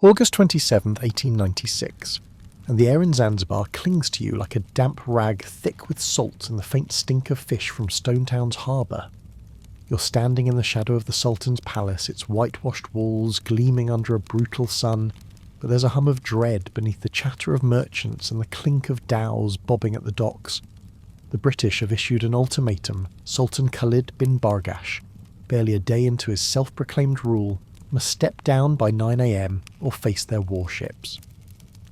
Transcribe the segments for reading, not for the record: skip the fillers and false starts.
August 27th, 1896, and the air in Zanzibar clings to you like a damp rag thick with salt and the faint stink of fish from Stonetown's harbour. You're standing in the shadow of the Sultan's palace, its whitewashed walls gleaming under a brutal sun, but there's a hum of dread beneath the chatter of merchants and the clink of dhows bobbing at the docks. The British have issued an ultimatum. Sultan Khalid bin Bargash, barely a day into his self-proclaimed rule, must step down by 9 a.m. or face their warships.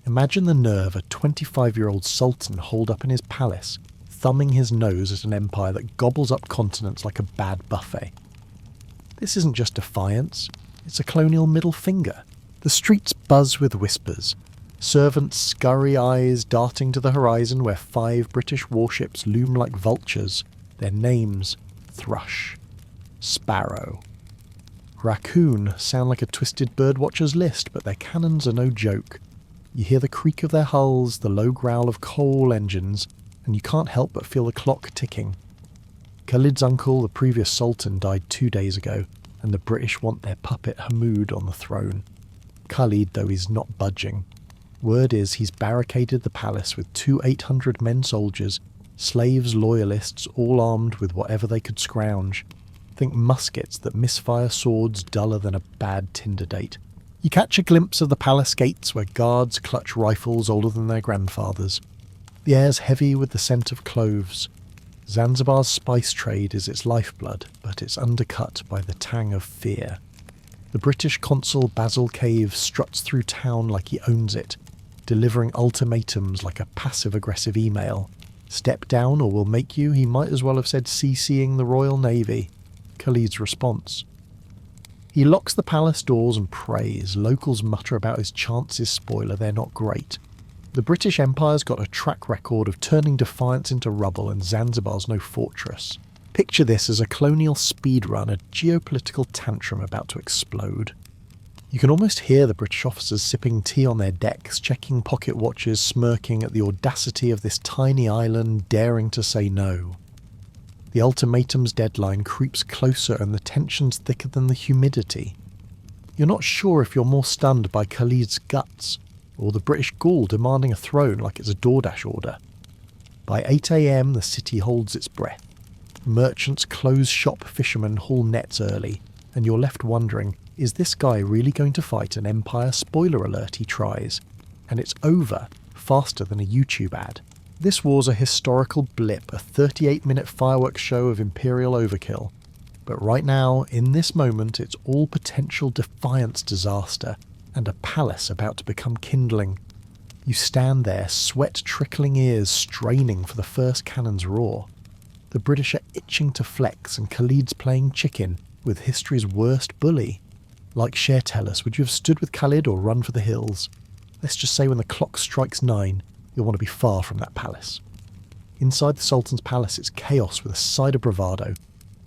Imagine the nerve a 25-year-old sultan holed up in his palace, thumbing his nose at an empire that gobbles up continents like a bad buffet. This isn't just defiance, it's a colonial middle finger. The streets buzz with whispers. Servants scurry eyes darting to the horizon where 5 British warships loom like vultures, their names Thrush, Sparrow, Raccoon sound like a twisted birdwatcher's list, but their cannons are no joke. You hear the creak of their hulls, the low growl of coal engines, and you can't help but feel the clock ticking. Khalid's uncle, the previous sultan, died 2 days ago, and the British want their puppet Hamoud on the throne. Khalid, though, is not budging. Word is he's barricaded the palace with 2 800-men soldiers, slaves, loyalists, all armed with whatever they could scrounge. Think muskets that misfire swords duller than a bad Tinder date. You catch a glimpse of the palace gates where guards clutch rifles older than their grandfathers. The air's heavy with the scent of cloves. Zanzibar's spice trade is its lifeblood, but it's undercut by the tang of fear. The British consul Basil Cave struts through town like he owns it, delivering ultimatums like a passive-aggressive email. Step down or we'll make you, he might as well have said CCing the Royal Navy. Khalid's response. He locks the palace doors and prays. Locals mutter about his chances, spoiler, they're not great. The British Empire's got a track record of turning defiance into rubble, and Zanzibar's no fortress. Picture this as a colonial speedrun, a geopolitical tantrum about to explode. You can almost hear the British officers sipping tea on their decks, checking pocket watches, smirking at the audacity of this tiny island daring to say no. The ultimatum's deadline creeps closer and the tension's thicker than the humidity. You're not sure if you're more stunned by Khalid's guts or the British ghoul demanding a throne like it's a DoorDash order. By 8 a.m. the city holds its breath. Merchants close shop, fishermen haul nets early, and you're left wondering, is this guy really going to fight an empire? Spoiler alert, he tries. And it's over, faster than a YouTube ad. This war's a historical blip, a 38-minute fireworks show of imperial overkill. But right now, in this moment, it's all potential defiance disaster, and a palace about to become kindling. You stand there, sweat trickling ears, straining for the first cannon's roar. The British are itching to flex, and Khalid's playing chicken with history's worst bully. Like Cher, tell us, would you have stood with Khalid or run for the hills? Let's just say when the clock strikes 9, you'll want to be far from that palace. Inside the Sultan's palace, it's chaos with a side of bravado.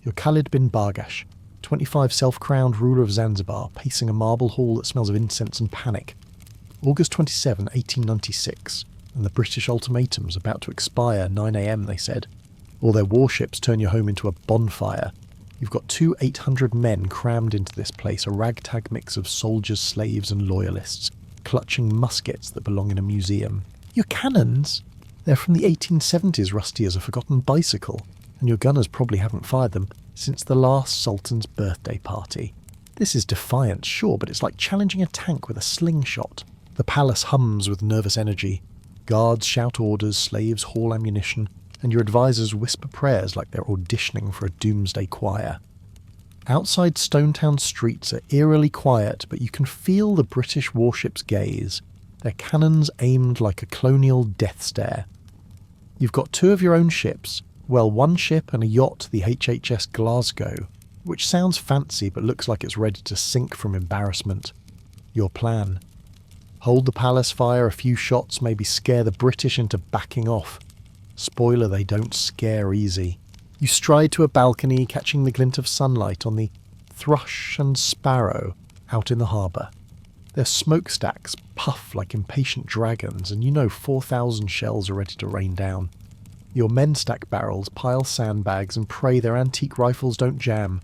You're Khalid bin Bargash, 25 self-crowned ruler of Zanzibar, pacing a marble hall that smells of incense and panic. August 27, 1896, and the British ultimatum's about to expire, 9 a.m, they said. Or their warships turn your home into a bonfire. You've got 2 800 men crammed into this place, a ragtag mix of soldiers, slaves and loyalists, clutching muskets that belong in a museum. Your cannons? They're from the 1870s, rusty as a forgotten bicycle, and your gunners probably haven't fired them since the last Sultan's birthday party. This is defiance, sure, but it's like challenging a tank with a slingshot. The palace hums with nervous energy. Guards shout orders, slaves haul ammunition, and your advisors whisper prayers like they're auditioning for a doomsday choir. Outside Stonetown streets are eerily quiet, but you can feel the British warships' gaze, their cannons aimed like a colonial death stare. You've got 2 of your own ships, well, 1 ship and a yacht, the HHS Glasgow, which sounds fancy but looks like it's ready to sink from embarrassment. Your plan. Hold the palace fire a few shots, maybe scare the British into backing off. Spoiler, they don't scare easy. You stride to a balcony, catching the glint of sunlight on the Thrush and Sparrow out in the harbour. Their smokestacks puff like impatient dragons, and you know 4,000 shells are ready to rain down. Your men stack barrels, pile sandbags, and pray their antique rifles don't jam.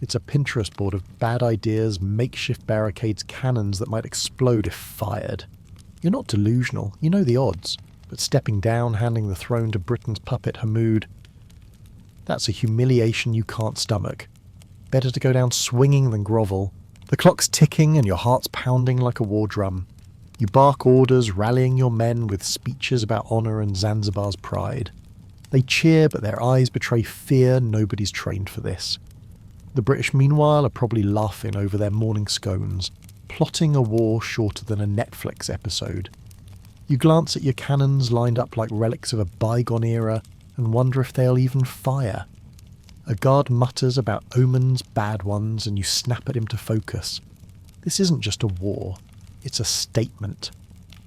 It's a Pinterest board of bad ideas, makeshift barricades, cannons that might explode if fired. You're not delusional, you know the odds, but stepping down, handing the throne to Britain's puppet Hamoud, that's a humiliation you can't stomach. Better to go down swinging than grovel. The clock's ticking and your heart's pounding like a war drum. You bark orders, rallying your men with speeches about honour and Zanzibar's pride. They cheer, but their eyes betray fear. Nobody's trained for this. The British, meanwhile, are probably laughing over their morning scones, plotting a war shorter than a Netflix episode. You glance at your cannons lined up like relics of a bygone era and wonder if they'll even fire. A guard mutters about omens, bad ones, and you snap at him to focus. This isn't just a war, it's a statement.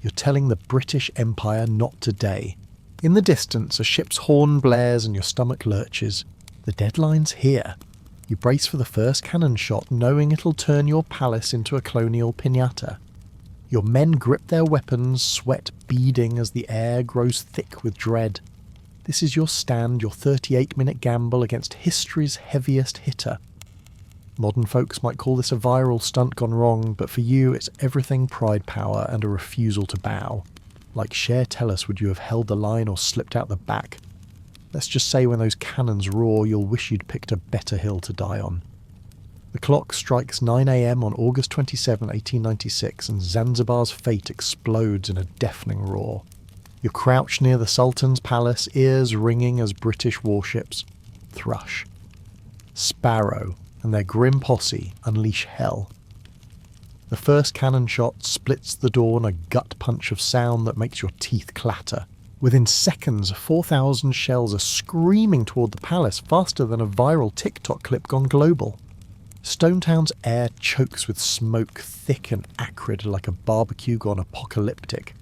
You're telling the British Empire not today. In the distance, a ship's horn blares and your stomach lurches. The deadline's here. You brace for the first cannon shot, knowing it'll turn your palace into a colonial piñata. Your men grip their weapons, sweat beading as the air grows thick with dread. This is your stand, your 38-minute gamble against history's heaviest hitter. Modern folks might call this a viral stunt gone wrong, but for you it's everything pride power and a refusal to bow. Like Cher tell us, would you have held the line or slipped out the back? Let's just say when those cannons roar, you'll wish you'd picked a better hill to die on. The clock strikes 9 a.m. on August 27, 1896, and Zanzibar's fate explodes in a deafening roar. You crouch near the Sultan's palace, ears ringing as British warships, Thrush, Sparrow, and their grim posse unleash hell. The first cannon shot splits the dawn, a gut punch of sound that makes your teeth clatter. Within seconds, 4,000 shells are screaming toward the palace faster than a viral TikTok clip gone global. Stonetown's air chokes with smoke, thick and acrid like a barbecue gone apocalyptic.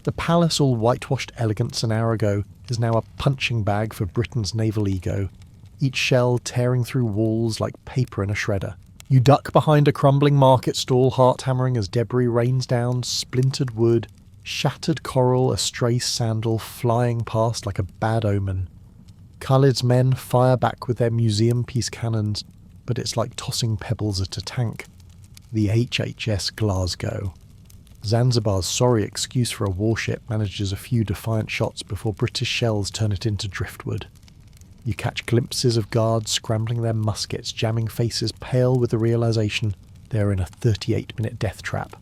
The palace, all whitewashed elegance an hour ago, is now a punching bag for Britain's naval ego, each shell tearing through walls like paper in a shredder. You duck behind a crumbling market stall, heart-hammering as debris rains down, splintered wood, shattered coral, a stray sandal flying past like a bad omen. Khalid's men fire back with their museum-piece cannons, but it's like tossing pebbles at a tank. The HHS Glasgow. Zanzibar's sorry excuse for a warship manages a few defiant shots before British shells turn it into driftwood. You catch glimpses of guards scrambling their muskets, jamming faces pale with the realisation they're in a 38-minute death trap.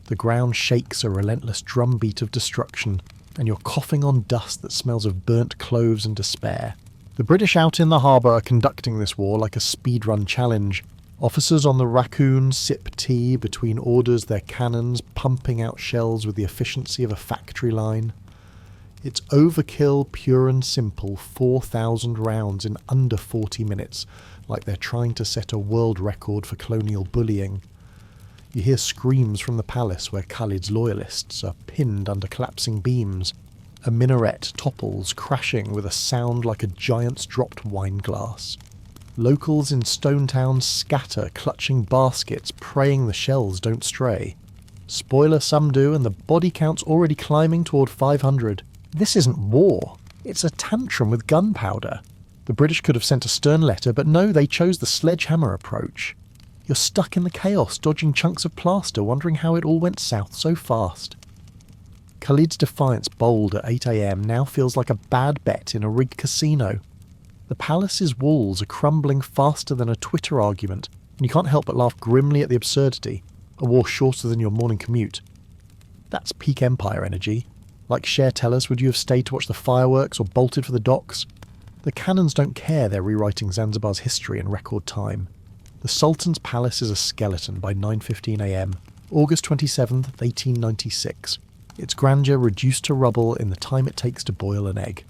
The ground shakes a relentless drumbeat of destruction, and you're coughing on dust that smells of burnt cloves and despair. The British out in the harbour are conducting this war like a speedrun challenge. Officers on the Raccoon sip tea between orders, their cannons pumping out shells with the efficiency of a factory line. It's overkill, pure and simple, 4,000 rounds in under 40 minutes, like they're trying to set a world record for colonial bullying. You hear screams from the palace where Khalid's loyalists are pinned under collapsing beams. A minaret topples, crashing with a sound like a giant's dropped wine glass. Locals in Stonetown scatter, clutching baskets, praying the shells don't stray. Spoiler, some do, and the body count's already climbing toward 500. This isn't war. It's a tantrum with gunpowder. The British could have sent a stern letter, but no, they chose the sledgehammer approach. You're stuck in the chaos, dodging chunks of plaster, wondering how it all went south so fast. Khalid's defiance bold at 8 a.m. now feels like a bad bet in a rigged casino. The palace's walls are crumbling faster than a Twitter argument, and you can't help but laugh grimly at the absurdity. A war shorter than your morning commute. That's peak Empire energy. Like Cher tell us, would you have stayed to watch the fireworks or bolted for the docks? The cannons don't care they're rewriting Zanzibar's history in record time. The Sultan's palace is a skeleton by 9:15 a.m, August 27th, 1896. Its grandeur reduced to rubble in the time it takes to boil an egg.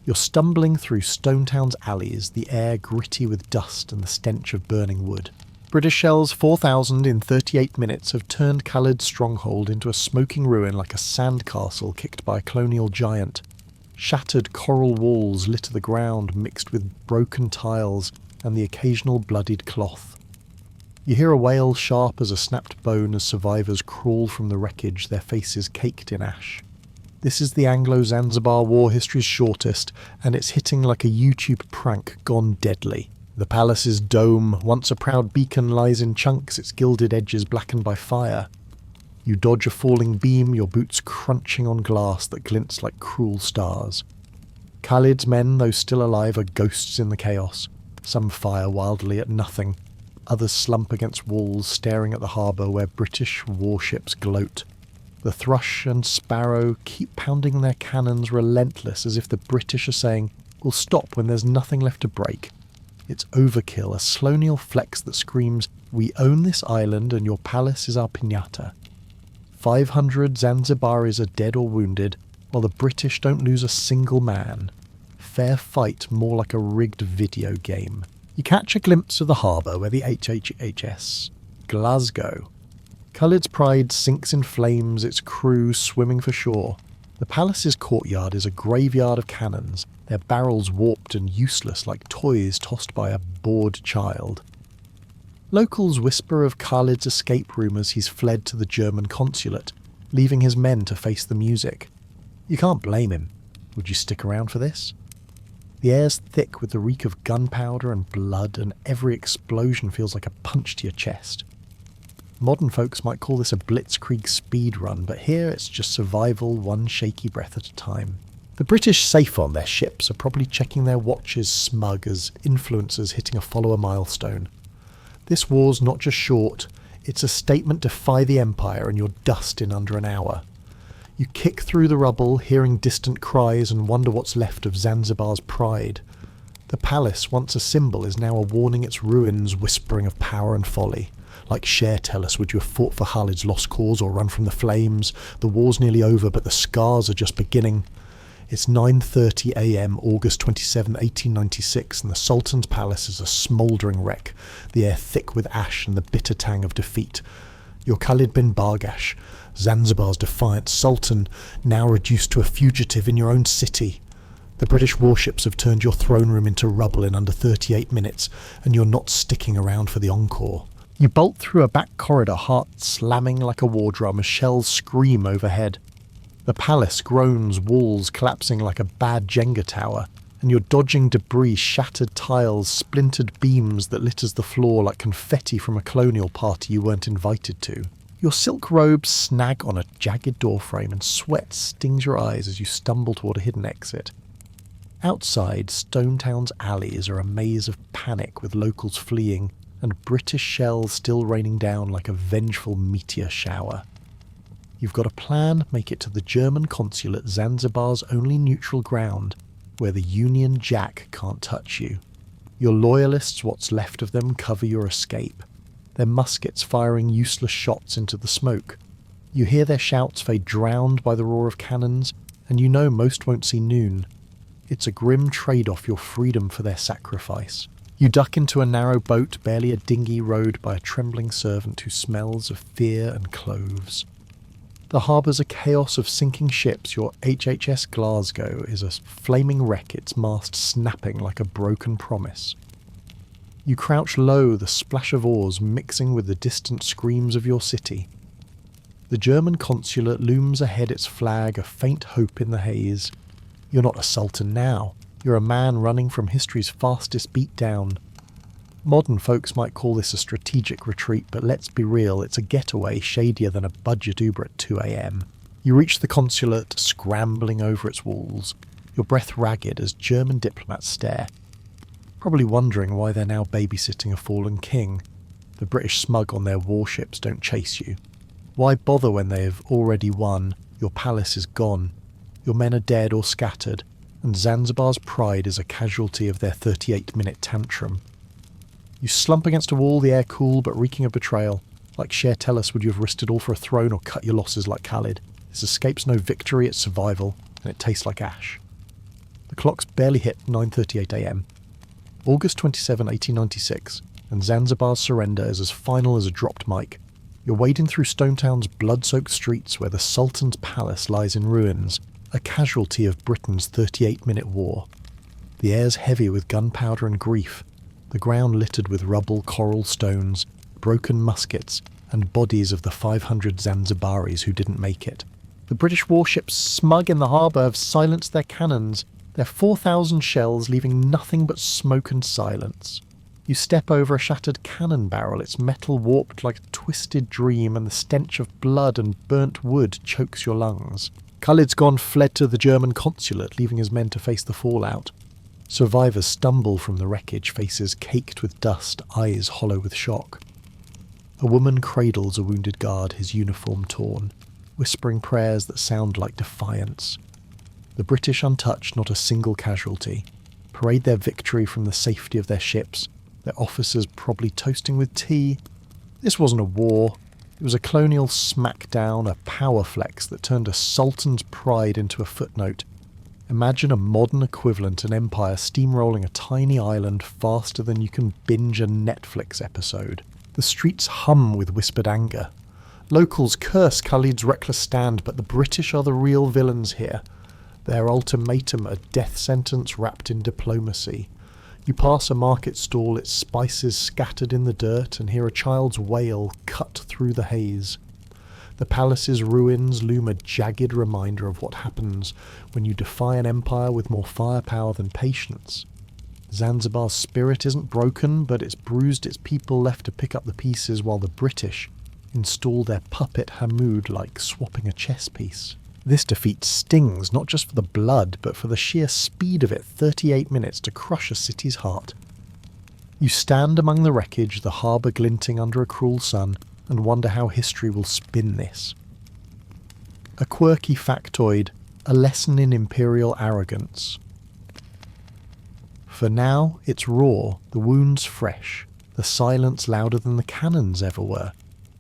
You're stumbling through Stonetown's alleys, the air gritty with dust and the stench of burning wood. British shells 4,000 in 38 minutes have turned Khalid's stronghold into a smoking ruin like a sandcastle kicked by a colonial giant. Shattered coral walls litter the ground, mixed with broken tiles and the occasional bloodied cloth. You hear a wail sharp as a snapped bone as survivors crawl from the wreckage, their faces caked in ash. This is the Anglo-Zanzibar war history's shortest, and it's hitting like a YouTube prank gone deadly. The palace's dome, once a proud beacon, lies in chunks, its gilded edges blackened by fire. You dodge a falling beam, your boots crunching on glass that glints like cruel stars. Khalid's men, though still alive, are ghosts in the chaos. Some fire wildly at nothing. Others slump against walls, staring at the harbour where British warships gloat. The thrush and sparrow keep pounding their cannons relentless, as if the British are saying, "We'll stop when there's nothing left to break." It's overkill, a Slonial flex that screams, "We own this island and your palace is our piñata." 500 Zanzibaris are dead or wounded, while the British don't lose a single man. Fair fight, more like a rigged video game. You catch a glimpse of the harbour where the HHHS Glasgow. Khalid's Pride sinks in flames, its crew swimming for shore. The palace's courtyard is a graveyard of cannons, their barrels warped and useless like toys tossed by a bored child. Locals whisper of Khalid's escape rumours he's fled to the German consulate, leaving his men to face the music. You can't blame him. Would you stick around for this? The air's thick with the reek of gunpowder and blood, and every explosion feels like a punch to your chest. Modern folks might call this a blitzkrieg speed run, but here it's just survival, one shaky breath at a time. The British safe on their ships are probably checking their watches smug as influencers hitting a follower milestone. This war's not just short, it's a statement defy the Empire and you're dust in under an hour. You kick through the rubble, hearing distant cries, and wonder what's left of Zanzibar's pride. The palace, once a symbol, is now a warning its ruins, whispering of power and folly. Like Cher, tell us, would you have fought for Khalid's lost cause or run from the flames? The war's nearly over, but the scars are just beginning. It's 9:30 a.m, August 27, 1896, and the Sultan's palace is a smouldering wreck, the air thick with ash and the bitter tang of defeat. You're Khalid bin Bargash, Zanzibar's defiant sultan, now reduced to a fugitive in your own city. The British warships have turned your throne room into rubble in under 38 minutes, and you're not sticking around for the encore. You bolt through a back corridor, heart slamming like a war drum as shells scream overhead. The palace groans, walls collapsing like a bad Jenga tower, and you're dodging debris, shattered tiles, splintered beams that litters the floor like confetti from a colonial party you weren't invited to. Your silk robes snag on a jagged doorframe and sweat stings your eyes as you stumble toward a hidden exit. Outside, Stonetown's alleys are a maze of panic with locals fleeing and British shells still raining down like a vengeful meteor shower. You've got a plan, make it to the German consulate, Zanzibar's only neutral ground, where the Union Jack can't touch you. Your loyalists, what's left of them, cover your escape. Their muskets firing useless shots into the smoke. You hear their shouts fade drowned by the roar of cannons, and you know most won't see noon. It's a grim trade-off, your freedom for their sacrifice. You duck into a narrow boat, barely a dinghy, rowed by a trembling servant who smells of fear and cloves. The harbour's a chaos of sinking ships. Your HHS Glasgow is a flaming wreck, its mast snapping like a broken promise. You crouch low, the splash of oars mixing with the distant screams of your city. The German consulate looms ahead, its flag a faint hope in the haze. You're not a sultan now. You're a man running from history's fastest beat down. Modern folks might call this a strategic retreat, but let's be real, it's a getaway shadier than a budget Uber at 2 a.m. You reach the consulate, scrambling over its walls, your breath ragged as German diplomats stare, probably wondering why they're now babysitting a fallen king. The British smug on their warships don't chase you. Why bother when they have already won? Your palace is gone. Your men are dead or scattered, and Zanzibar's pride is a casualty of their 38-minute tantrum. You slump against a wall, the air cool but reeking of betrayal. Like Cher, tell us, would you have risked it all for a throne or cut your losses like Khalid? This escape's no victory, it's survival, and it tastes like ash. The clock's barely hit 9:38 a.m. August 27, 1896, and Zanzibar's surrender is as final as a dropped mic. You're wading through Stonetown's blood-soaked streets where the Sultan's palace lies in ruins, a casualty of Britain's 38-minute war. The air's heavy with gunpowder and grief, the ground littered with rubble, coral stones, broken muskets, and bodies of the 500 Zanzibaris who didn't make it. The British warships smug in the harbour have silenced their cannons, their 4,000 shells leaving nothing but smoke and silence. You step over a shattered cannon barrel, its metal warped like a twisted dream, and the stench of blood and burnt wood chokes your lungs. Khalid's gone fled to the German consulate, leaving his men to face the fallout. Survivors stumble from the wreckage, faces caked with dust, eyes hollow with shock. A woman cradles a wounded guard, his uniform torn, whispering prayers that sound like defiance. The British untouched, not a single casualty, parade their victory from the safety of their ships, their officers probably toasting with tea. This wasn't a war. It was a colonial smackdown, a power flex that turned a sultan's pride into a footnote. Imagine a modern equivalent, an empire steamrolling a tiny island faster than you can binge a Netflix episode. The streets hum with whispered anger. Locals curse Khalid's reckless stand, but the British are the real villains here. Their ultimatum, a death sentence wrapped in diplomacy. You pass a market stall, its spices scattered in the dirt, and hear a child's wail cut through the haze. The palace's ruins loom a jagged reminder of what happens when you defy an empire with more firepower than patience. Zanzibar's spirit isn't broken, but it's bruised its people left to pick up the pieces while the British install their puppet Hamoud like swapping a chess piece. This defeat stings not just for the blood, but for the sheer speed of it, 38 minutes to crush a city's heart. You stand among the wreckage, the harbour glinting under a cruel sun, and wonder how history will spin this. A quirky factoid, a lesson in imperial arrogance. For now, it's raw, the wounds fresh, the silence louder than the cannons ever were.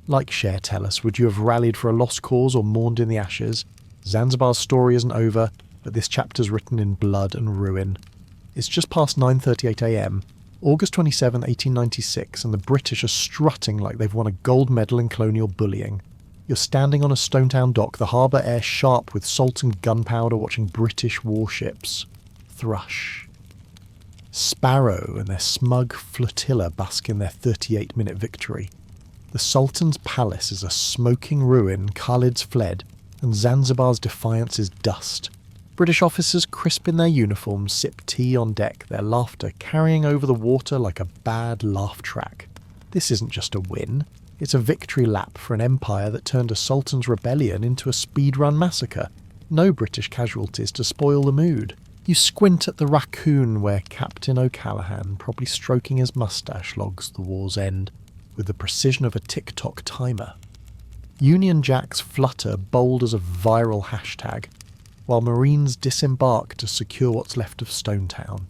Like Cher tell us, would you have rallied for a lost cause or mourned in the ashes? Zanzibar's story isn't over, but this chapter's written in blood and ruin. It's just past 9:38 a.m, August 27, 1896, and the British are strutting like they've won a gold medal in colonial bullying. You're standing on a Stonetown dock, the harbour air sharp with salt and gunpowder, watching British warships thrush. Sparrow and their smug flotilla bask in their 38-minute victory. The Sultan's palace is a smoking ruin, Khalid's fled, and Zanzibar's defiance is dust. British officers crisp in their uniforms sip tea on deck, their laughter carrying over the water like a bad laugh track. This isn't just a win, it's a victory lap for an empire that turned a sultan's rebellion into a speedrun massacre. No British casualties to spoil the mood. You squint at the raccoon where Captain O'Callaghan, probably stroking his moustache, logs the war's end with the precision of a tick-tock timer. Union Jacks flutter bold as a viral hashtag, while Marines disembark to secure what's left of Stonetown.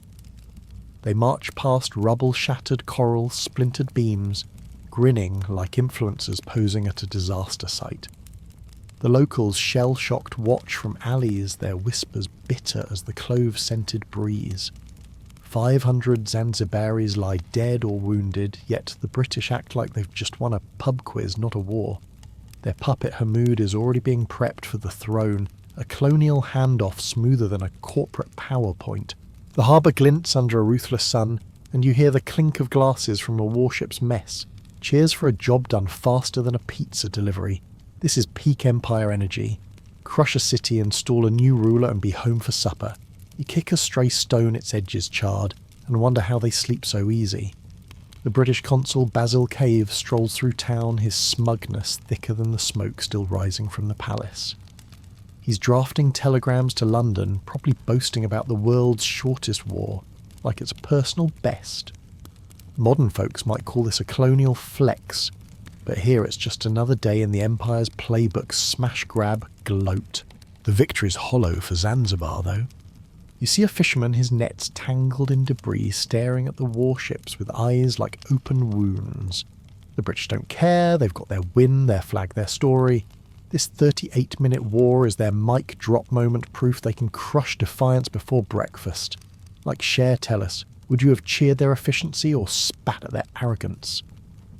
They march past rubble-shattered corals, splintered beams, grinning like influencers posing at a disaster site. The locals shell-shocked watch from alleys, their whispers bitter as the clove-scented breeze. 500 Zanzibaris lie dead or wounded, yet the British act like they've just won a pub quiz, not a war. Their puppet Hamoud is already being prepped for the throne, a colonial handoff smoother than a corporate PowerPoint. The harbour glints under a ruthless sun, and you hear the clink of glasses from a warship's mess. Cheers for a job done faster than a pizza delivery. This is peak Empire energy. Crush a city, install a new ruler, and be home for supper. You kick a stray stone, its edges charred, and wonder how they sleep so easy. The British consul Basil Cave strolls through town, his smugness thicker than the smoke still rising from the palace. He's drafting telegrams to London, probably boasting about the world's shortest war, like it's a personal best. Modern folks might call this a colonial flex, but here it's just another day in the Empire's playbook smash-grab gloat. The victory's hollow for Zanzibar, though. You see a fisherman, his nets tangled in debris, staring at the warships with eyes like open wounds. The British don't care, they've got their win, their flag, their story. This 38-minute war is their mic drop moment, proof they can crush defiance before breakfast. Like Cher tell us, would you have cheered their efficiency or spat at their arrogance?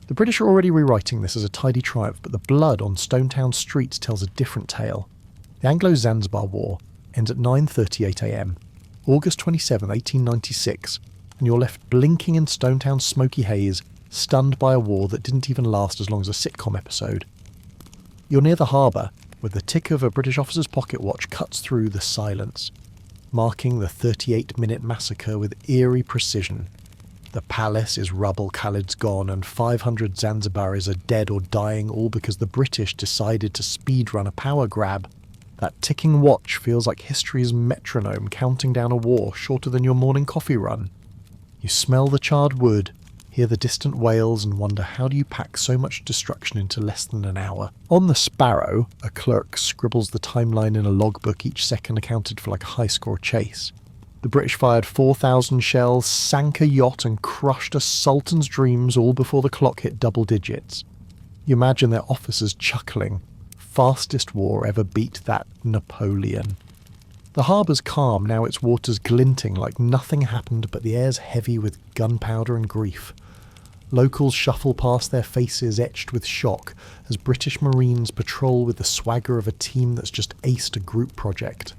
The British are already rewriting this as a tidy triumph, but the blood on Stonetown streets tells a different tale. The Anglo-Zanzibar War ends at 9:38 a.m, August 27, 1896, and you're left blinking in Stonetown's smoky haze, stunned by a war that didn't even last as long as a sitcom episode. You're near the harbour, where the tick of a British officer's pocket watch cuts through the silence, marking the 38-minute massacre with eerie precision. The palace is rubble, Khalid's gone, and 500 Zanzibaris are dead or dying, all because the British decided to speedrun a power grab. That ticking watch feels like history's metronome counting down a war shorter than your morning coffee run. You smell the charred wood, hear the distant wails, and wonder how do you pack so much destruction into less than an hour. On the Sparrow, a clerk scribbles the timeline in a logbook, each second accounted for like a high-score chase. The British fired 4,000 shells, sank a yacht and crushed a sultan's dreams all before the clock hit double digits. You imagine their officers chuckling. Fastest war ever beat that Napoleon. The harbour's calm, now its waters glinting like nothing happened, but the air's heavy with gunpowder and grief. Locals shuffle past, their faces etched with shock, as British Marines patrol with the swagger of a team that's just aced a group project.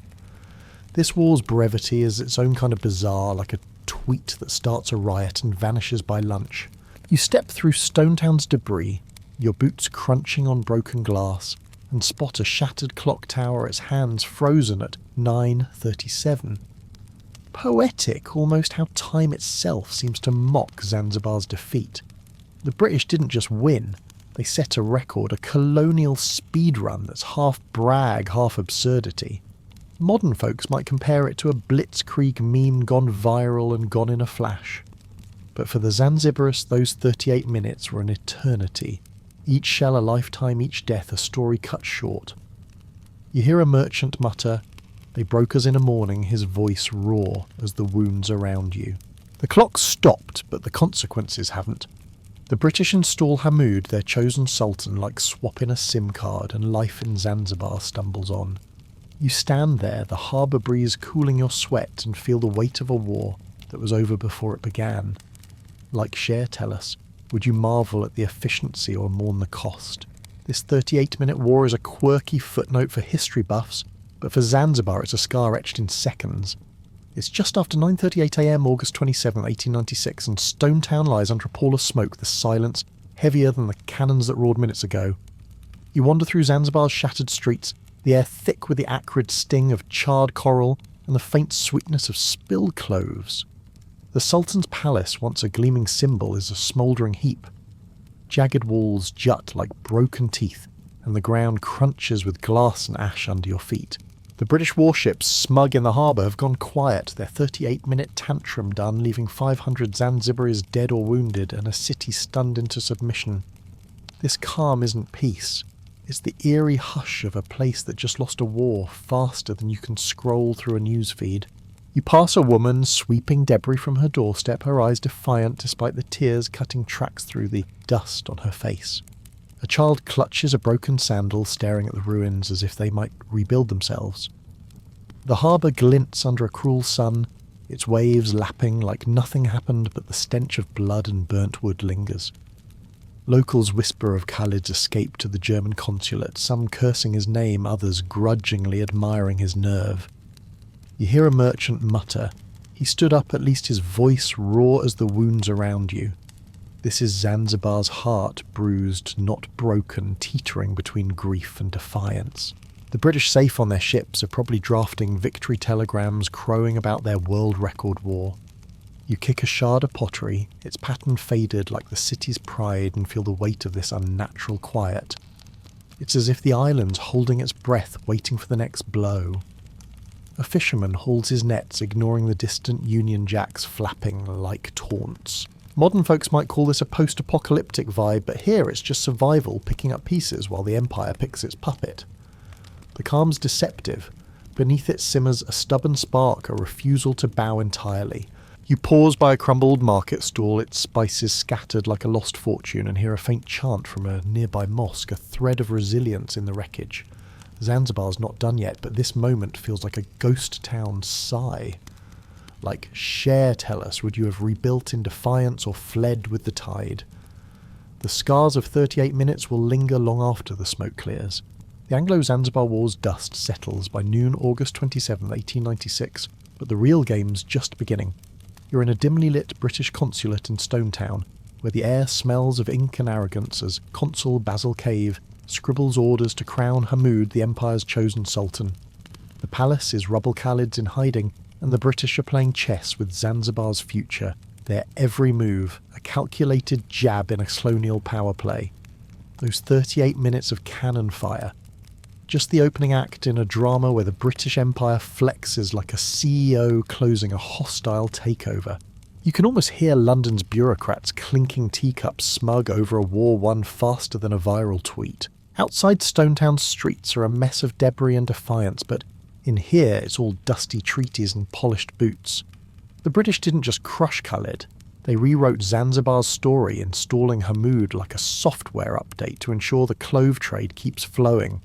This war's brevity is its own kind of bizarre, like a tweet that starts a riot and vanishes by lunch. You step through Stonetown's debris, your boots crunching on broken glass, and spot a shattered clock tower, its hands frozen at 9:37. Poetic, almost how time itself seems to mock Zanzibar's defeat. The British didn't just win, they set a record, a colonial speedrun that's half brag, half absurdity. Modern folks might compare it to a blitzkrieg meme gone viral and gone in a flash. But for the Zanzibaris, those 38 minutes were an eternity. Each shell a lifetime, each death a story cut short. You hear a merchant mutter, "They broke us in a morning," his voice roar as the wounds around you. The clock stopped, but the consequences haven't. The British install Hamoud, their chosen sultan, like swapping a SIM card, and life in Zanzibar stumbles on. You stand there, the harbour breeze cooling your sweat, and feel the weight of a war that was over before it began. Like Cher tell us, would you marvel at the efficiency or mourn the cost? This 38-minute war is a quirky footnote for history buffs, but for Zanzibar it's a scar etched in seconds. It's just after 9:38 a.m. August 27, 1896, and Stonetown lies under a pall of smoke, the silence heavier than the cannons that roared minutes ago. You wander through Zanzibar's shattered streets, the air thick with the acrid sting of charred coral and the faint sweetness of spilled cloves. The Sultan's palace, once a gleaming symbol, is a smouldering heap. Jagged walls jut like broken teeth, and the ground crunches with glass and ash under your feet. The British warships, smug in the harbour, have gone quiet, their 38-minute tantrum done, leaving 500 Zanzibaris dead or wounded and a city stunned into submission. This calm isn't peace. It's the eerie hush of a place that just lost a war faster than you can scroll through a newsfeed. You pass a woman sweeping debris from her doorstep, her eyes defiant despite the tears cutting tracks through the dust on her face. A child clutches a broken sandal, staring at the ruins as if they might rebuild themselves. The harbour glints under a cruel sun, its waves lapping like nothing happened, but the stench of blood and burnt wood lingers. Locals whisper of Khalid's escape to the German consulate, some cursing his name, others grudgingly admiring his nerve. You hear a merchant mutter. He stood up, at least his voice raw as the wounds around you. This is Zanzibar's heart, bruised, not broken, teetering between grief and defiance. The British safe on their ships are probably drafting victory telegrams, crowing about their world record war. You kick a shard of pottery, its pattern faded like the city's pride, and feel the weight of this unnatural quiet. It's as if the island's holding its breath, waiting for the next blow. A fisherman hauls his nets, ignoring the distant Union Jacks flapping like taunts. Modern folks might call this a post-apocalyptic vibe, but here it's just survival picking up pieces while the Empire picks its puppet. The calm's deceptive. Beneath it simmers a stubborn spark, a refusal to bow entirely. You pause by a crumbled market stall, its spices scattered like a lost fortune, and hear a faint chant from a nearby mosque, a thread of resilience in the wreckage. Zanzibar's not done yet, but this moment feels like a ghost town sigh. Like Cher tell us, would you have rebuilt in defiance or fled with the tide? The scars of 38 minutes will linger long after the smoke clears. The Anglo-Zanzibar War's dust settles by noon August 27, 1896, but the real game's just beginning. You're in a dimly lit British consulate in Stonetown, where the air smells of ink and arrogance as Consul Basil Cave scribbles orders to crown Hamoud the Empire's chosen sultan. The palace is rubble Khalid's in hiding, and the British are playing chess with Zanzibar's future, Their every move, a calculated jab in a colonial power play. Those 38 minutes of cannon fire. Just the opening act in a drama where the British Empire flexes like a CEO closing a hostile takeover. You can almost hear London's bureaucrats clinking teacups smug over a war won faster than a viral tweet. Outside Stonetown's streets are a mess of debris and defiance, but in here it's all dusty treaties and polished boots. The British didn't just crush Khalid, they rewrote Zanzibar's story, installing Hamoud like a software update to ensure the clove trade keeps flowing.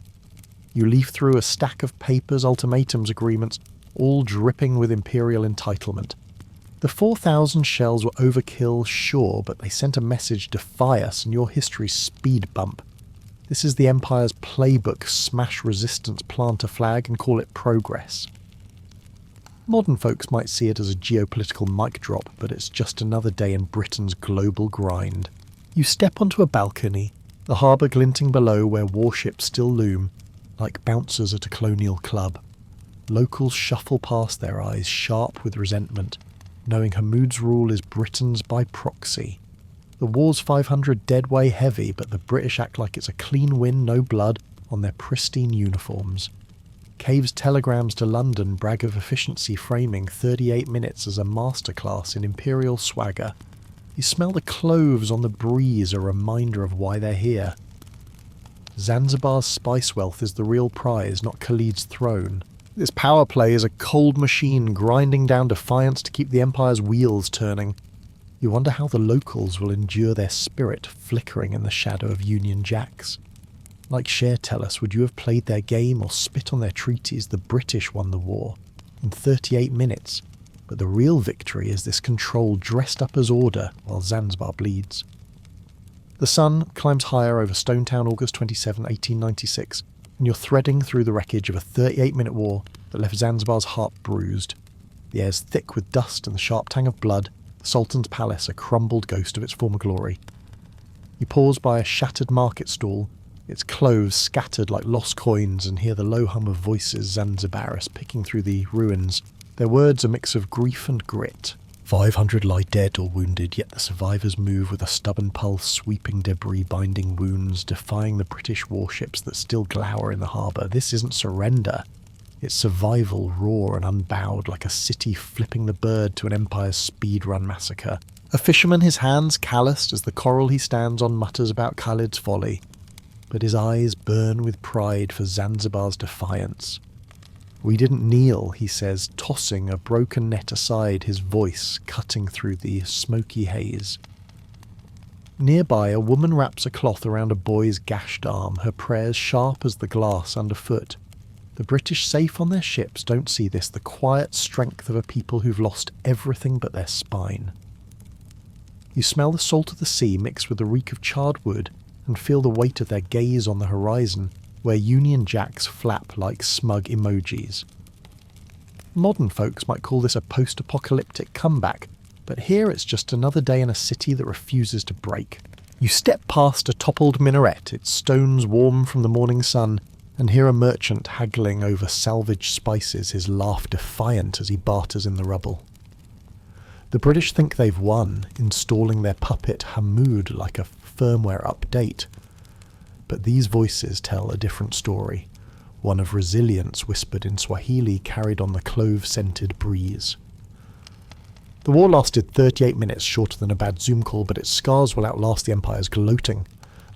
You leaf through a stack of papers, ultimatums, agreements, all dripping with imperial entitlement. The 4,000 shells were overkill, sure, but they sent a message: defy us and your history's speed bump. This is the Empire's playbook: smash resistance, plant a flag and call it progress. Modern folks might see it as a geopolitical mic drop, but it's just another day in Britain's global grind. You step onto a balcony, the harbour glinting below where warships still loom, like bouncers at a colonial club. Locals shuffle past their eyes, sharp with resentment, knowing Hamoud's rule is Britain's by proxy. The war's 500 dead weigh heavy, but the British act like it's a clean win, no blood, on their pristine uniforms. Cave's telegrams to London brag of efficiency, framing 38 minutes as a masterclass in imperial swagger. You smell the cloves on the breeze, a reminder of why they're here. Zanzibar's spice wealth is the real prize, not Khalid's throne. This power play is a cold machine grinding down defiance to keep the Empire's wheels turning. You wonder how the locals will endure their spirit flickering in the shadow of Union Jacks. Like Cher tell us, would you have played their game or spit on their treaties? The British won the war in 38 minutes, but the real victory is this control dressed up as order while Zanzibar bleeds. The sun climbs higher over Stonetown, August 27, 1896, and you're threading through the wreckage of a 38-minute war that left Zanzibar's heart bruised. The air's thick with dust and the sharp tang of blood, the Sultan's palace a crumbled ghost of its former glory. You pause by a shattered market stall, its clothes scattered like lost coins, and hear the low hum of voices Zanzibaris picking through the ruins, their words a mix of grief and grit. 500 lie dead or wounded, yet the survivors move with a stubborn pulse, sweeping debris, binding wounds, defying the British warships that still glower in the harbour. This isn't surrender. It's survival, raw and unbowed, like a city flipping the bird to an empire's speedrun massacre. A fisherman, his hands calloused as the coral he stands on mutters about Khalid's folly, but his eyes burn with pride for Zanzibar's defiance. We didn't kneel, he says, tossing a broken net aside, his voice cutting through the smoky haze. Nearby, a woman wraps a cloth around a boy's gashed arm, her prayers sharp as the glass underfoot. The British safe on their ships don't see this, the quiet strength of a people who've lost everything but their spine. You smell the salt of the sea mixed with the reek of charred wood, and feel the weight of their gaze on the horizon, where Union Jacks flap like smug emojis. Modern folks might call this a post-apocalyptic comeback, but here it's just another day in a city that refuses to break. You step past a toppled minaret, its stones warm from the morning sun, and hear a merchant haggling over salvaged spices, his laugh defiant as he barters in the rubble. The British think they've won, installing their puppet Hamoud like a firmware update. But these voices tell a different story, one of resilience whispered in Swahili carried on the clove-scented breeze. The war lasted 38 minutes, shorter than a bad Zoom call, but its scars will outlast the Empire's gloating.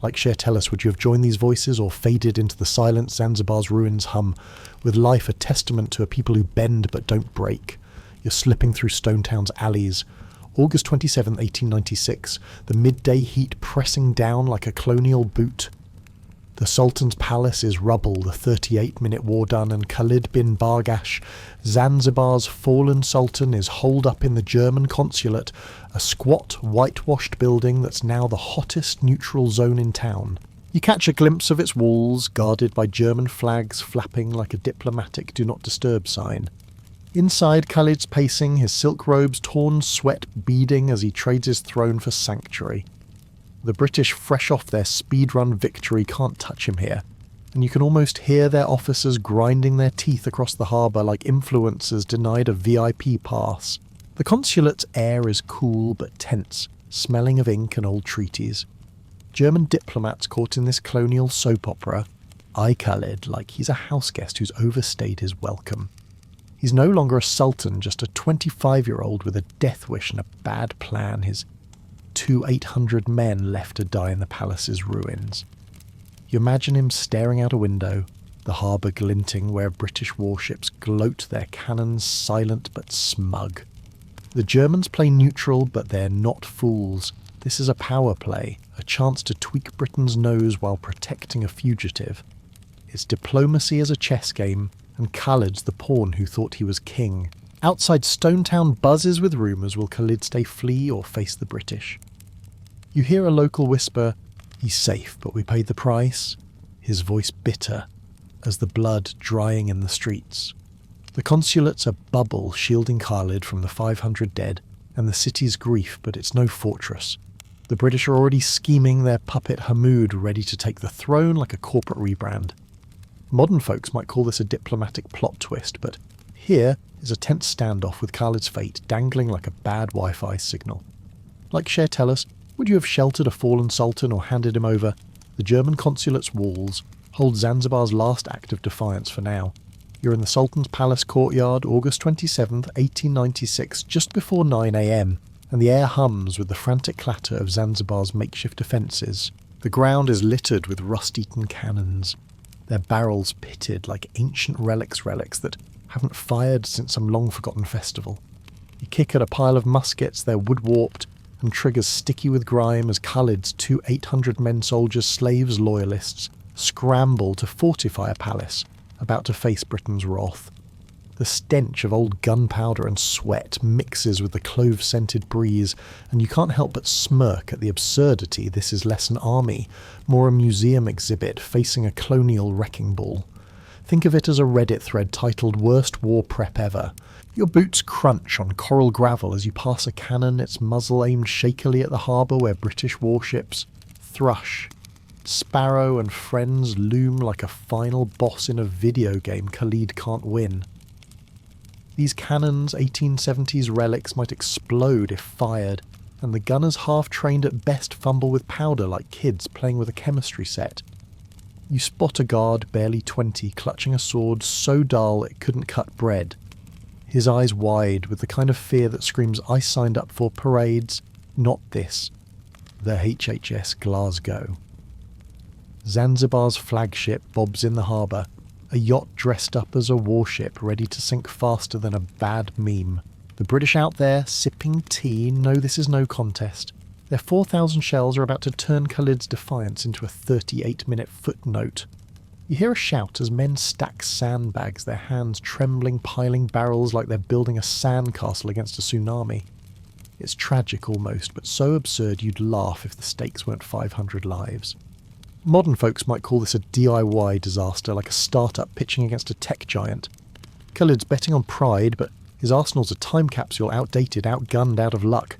Like Cher tell us, would you have joined these voices or faded into the silence Zanzibar's ruins hum, with life a testament to a people who bend but don't break? You're slipping through Stonetown's alleys. August 27, 1896, the midday heat pressing down like a colonial boot. The Sultan's palace is rubble, the 38-minute war done, and Khalid bin Bargash, Zanzibar's fallen sultan, is holed up in the German consulate, a squat, whitewashed building that's now the hottest neutral zone in town. You catch a glimpse of its walls, guarded by German flags flapping like a diplomatic do not disturb sign. Inside, Khalid's pacing, his silk robes torn, sweat beading as he trades his throne for sanctuary. The British, fresh off their speedrun victory, can't touch him here, and you can almost hear their officers grinding their teeth across the harbour like influencers denied a VIP pass. The consulate's air is cool but tense, smelling of ink and old treaties. German diplomats caught in this colonial soap opera eye Khalid like he's a houseguest who's overstayed his welcome. He's no longer a sultan, just a 25-year-old with a death wish and a bad plan, his 800 men left to die in the palace's ruins. You imagine him staring out a window, the harbour glinting where British warships gloat their cannons silent but smug. The Germans play neutral, but they're not fools. This is a power play, a chance to tweak Britain's nose while protecting a fugitive. It's diplomacy as a chess game, and Khalid's the pawn who thought he was king. Outside Stonetown buzzes with rumours, will Khalid stay flee or face the British? You hear a local whisper, "He's safe, but we paid the price," his voice bitter, as the blood drying in the streets. The consulate's a bubble shielding Khalid from the 500 dead, and the city's grief, but it's no fortress. The British are already scheming their puppet Hamoud ready to take the throne like a corporate rebrand. Modern folks might call this a diplomatic plot twist, but here is a tense standoff with Khalid's fate dangling like a bad Wi-Fi signal. Like Cher tell us, would you have sheltered a fallen sultan or handed him over? The German consulate's walls hold Zanzibar's last act of defiance for now. You're in the Sultan's Palace courtyard, August 27th, 1896, just before 9 a.m, and the air hums with the frantic clatter of Zanzibar's makeshift defences. The ground is littered with rust-eaten cannons, their barrels pitted like ancient relics that haven't fired since some long-forgotten festival. You kick at a pile of muskets, they're wood-warped, and triggers sticky with grime as Khalid's 800 men soldiers, slaves, loyalists, scramble to fortify a palace about to face Britain's wrath. The stench of old gunpowder and sweat mixes with the clove-scented breeze, and you can't help but smirk at the absurdity. This is less an army, more a museum exhibit facing a colonial wrecking ball. Think of it as a Reddit thread titled "Worst War Prep Ever." Your boots crunch on coral gravel as you pass a cannon, its muzzle aimed shakily at the harbour where British warships, Thrush, Sparrow and friends loom like a final boss in a video game Khalid can't win. These cannons, 1870s relics, might explode if fired, and the gunners half-trained at best fumble with powder like kids playing with a chemistry set. You spot a guard, barely 20, clutching a sword so dull it couldn't cut bread. His eyes wide with the kind of fear that screams, "I signed up for parades, not this." The HHS Glasgow. Zanzibar's flagship bobs in the harbour, a yacht dressed up as a warship ready to sink faster than a bad meme. The British out there, sipping tea, know this is no contest. Their 4,000 shells are about to turn Khalid's defiance into a 38-minute footnote. You hear a shout as men stack sandbags, their hands trembling, piling barrels like they're building a sandcastle against a tsunami. It's tragic almost, but so absurd you'd laugh if the stakes weren't 500 lives. Modern folks might call this a DIY disaster, like a startup pitching against a tech giant. Khalid's betting on pride, but his arsenal's a time capsule, outdated, outgunned, out of luck.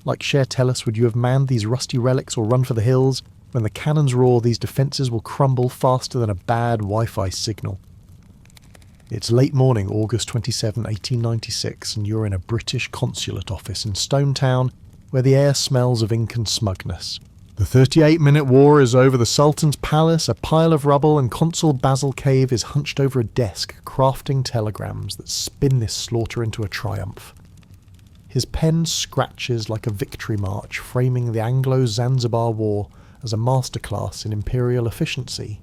Like Cher tell us, would you have manned these rusty relics or run for the hills? When the cannons roar, these defences will crumble faster than a bad Wi-Fi signal. It's late morning, August 27, 1896, and you're in a British consulate office in Stonetown, where the air smells of ink and smugness. The 38-minute war is over the Sultan's palace, a pile of rubble, and Consul Basil Cave is hunched over a desk, crafting telegrams that spin this slaughter into a triumph. His pen scratches like a victory march, framing the Anglo-Zanzibar War as a masterclass in imperial efficiency.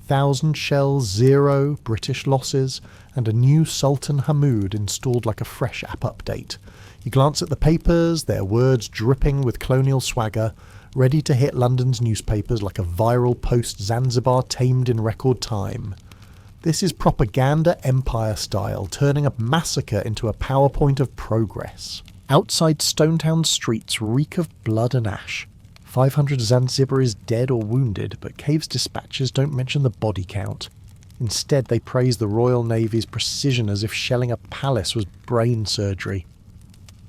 1,000 shells, 0 British losses, and a new Sultan Hamoud installed like a fresh app update. You glance at the papers, their words dripping with colonial swagger, ready to hit London's newspapers like a viral post Zanzibar tamed in record time. This is propaganda empire style, turning a massacre into a PowerPoint of progress. Outside Stonetown streets reek of blood and ash. 500 Zanzibaris dead or wounded, but Cave's dispatches don't mention the body count. Instead, they praise the Royal Navy's precision as if shelling a palace was brain surgery.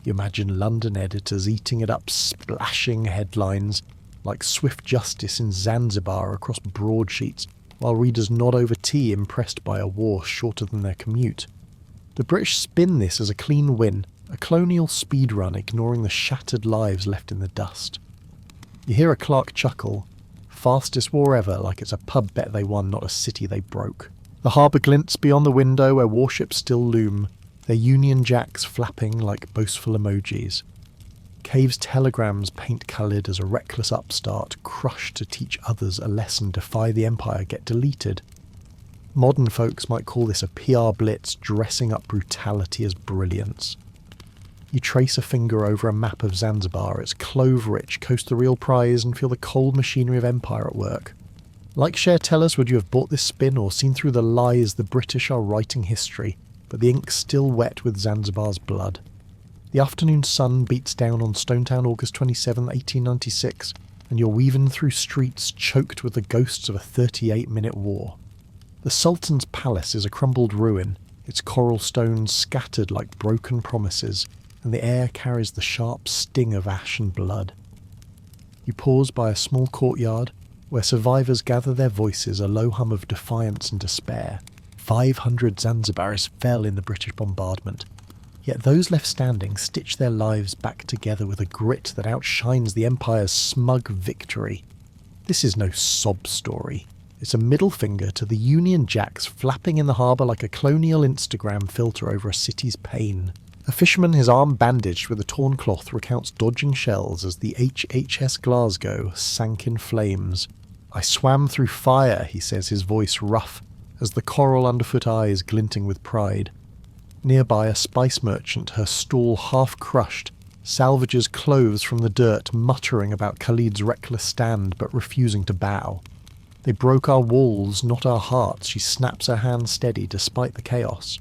You imagine London editors eating it up, splashing headlines like swift justice in Zanzibar across broadsheets, while readers nod over tea impressed by a war shorter than their commute. The British spin this as a clean win, a colonial speedrun ignoring the shattered lives left in the dust. You hear a clerk chuckle, fastest war ever, like it's a pub bet they won, not a city they broke. The harbour glints beyond the window where warships still loom, their Union Jacks flapping like boastful emojis. Cave's telegrams paint-coloured as a reckless upstart, crushed to teach others a lesson, defy the Empire, get deleted. Modern folks might call this a PR blitz dressing up brutality as brilliance. You trace a finger over a map of Zanzibar, its clove-rich, coast the real prize, and feel the cold machinery of empire at work. Like Cher, tell us, would you have bought this spin or seen through the lies the British are writing history, but the ink's still wet with Zanzibar's blood? The afternoon sun beats down on Stonetown August 27, 1896, and you're weaving through streets choked with the ghosts of a 38-minute war. The Sultan's palace is a crumbled ruin, its coral stones scattered like broken promises, and the air carries the sharp sting of ash and blood. You pause by a small courtyard, where survivors gather their voices, a low hum of defiance and despair. 500 Zanzibaris fell in the British bombardment, yet those left standing stitch their lives back together with a grit that outshines the Empire's smug victory. This is no sob story. It's a middle finger to the Union Jacks flapping in the harbour like a colonial Instagram filter over a city's pain. A fisherman, his arm bandaged with a torn cloth, recounts dodging shells as the HHS Glasgow sank in flames. "I swam through fire," he says, his voice rough, as the coral underfoot eyes glinting with pride. Nearby, a spice merchant, her stall half crushed, salvages clothes from the dirt, muttering about Khalid's reckless stand but refusing to bow. "They broke our walls, not our hearts," she snaps her hand steady despite the chaos.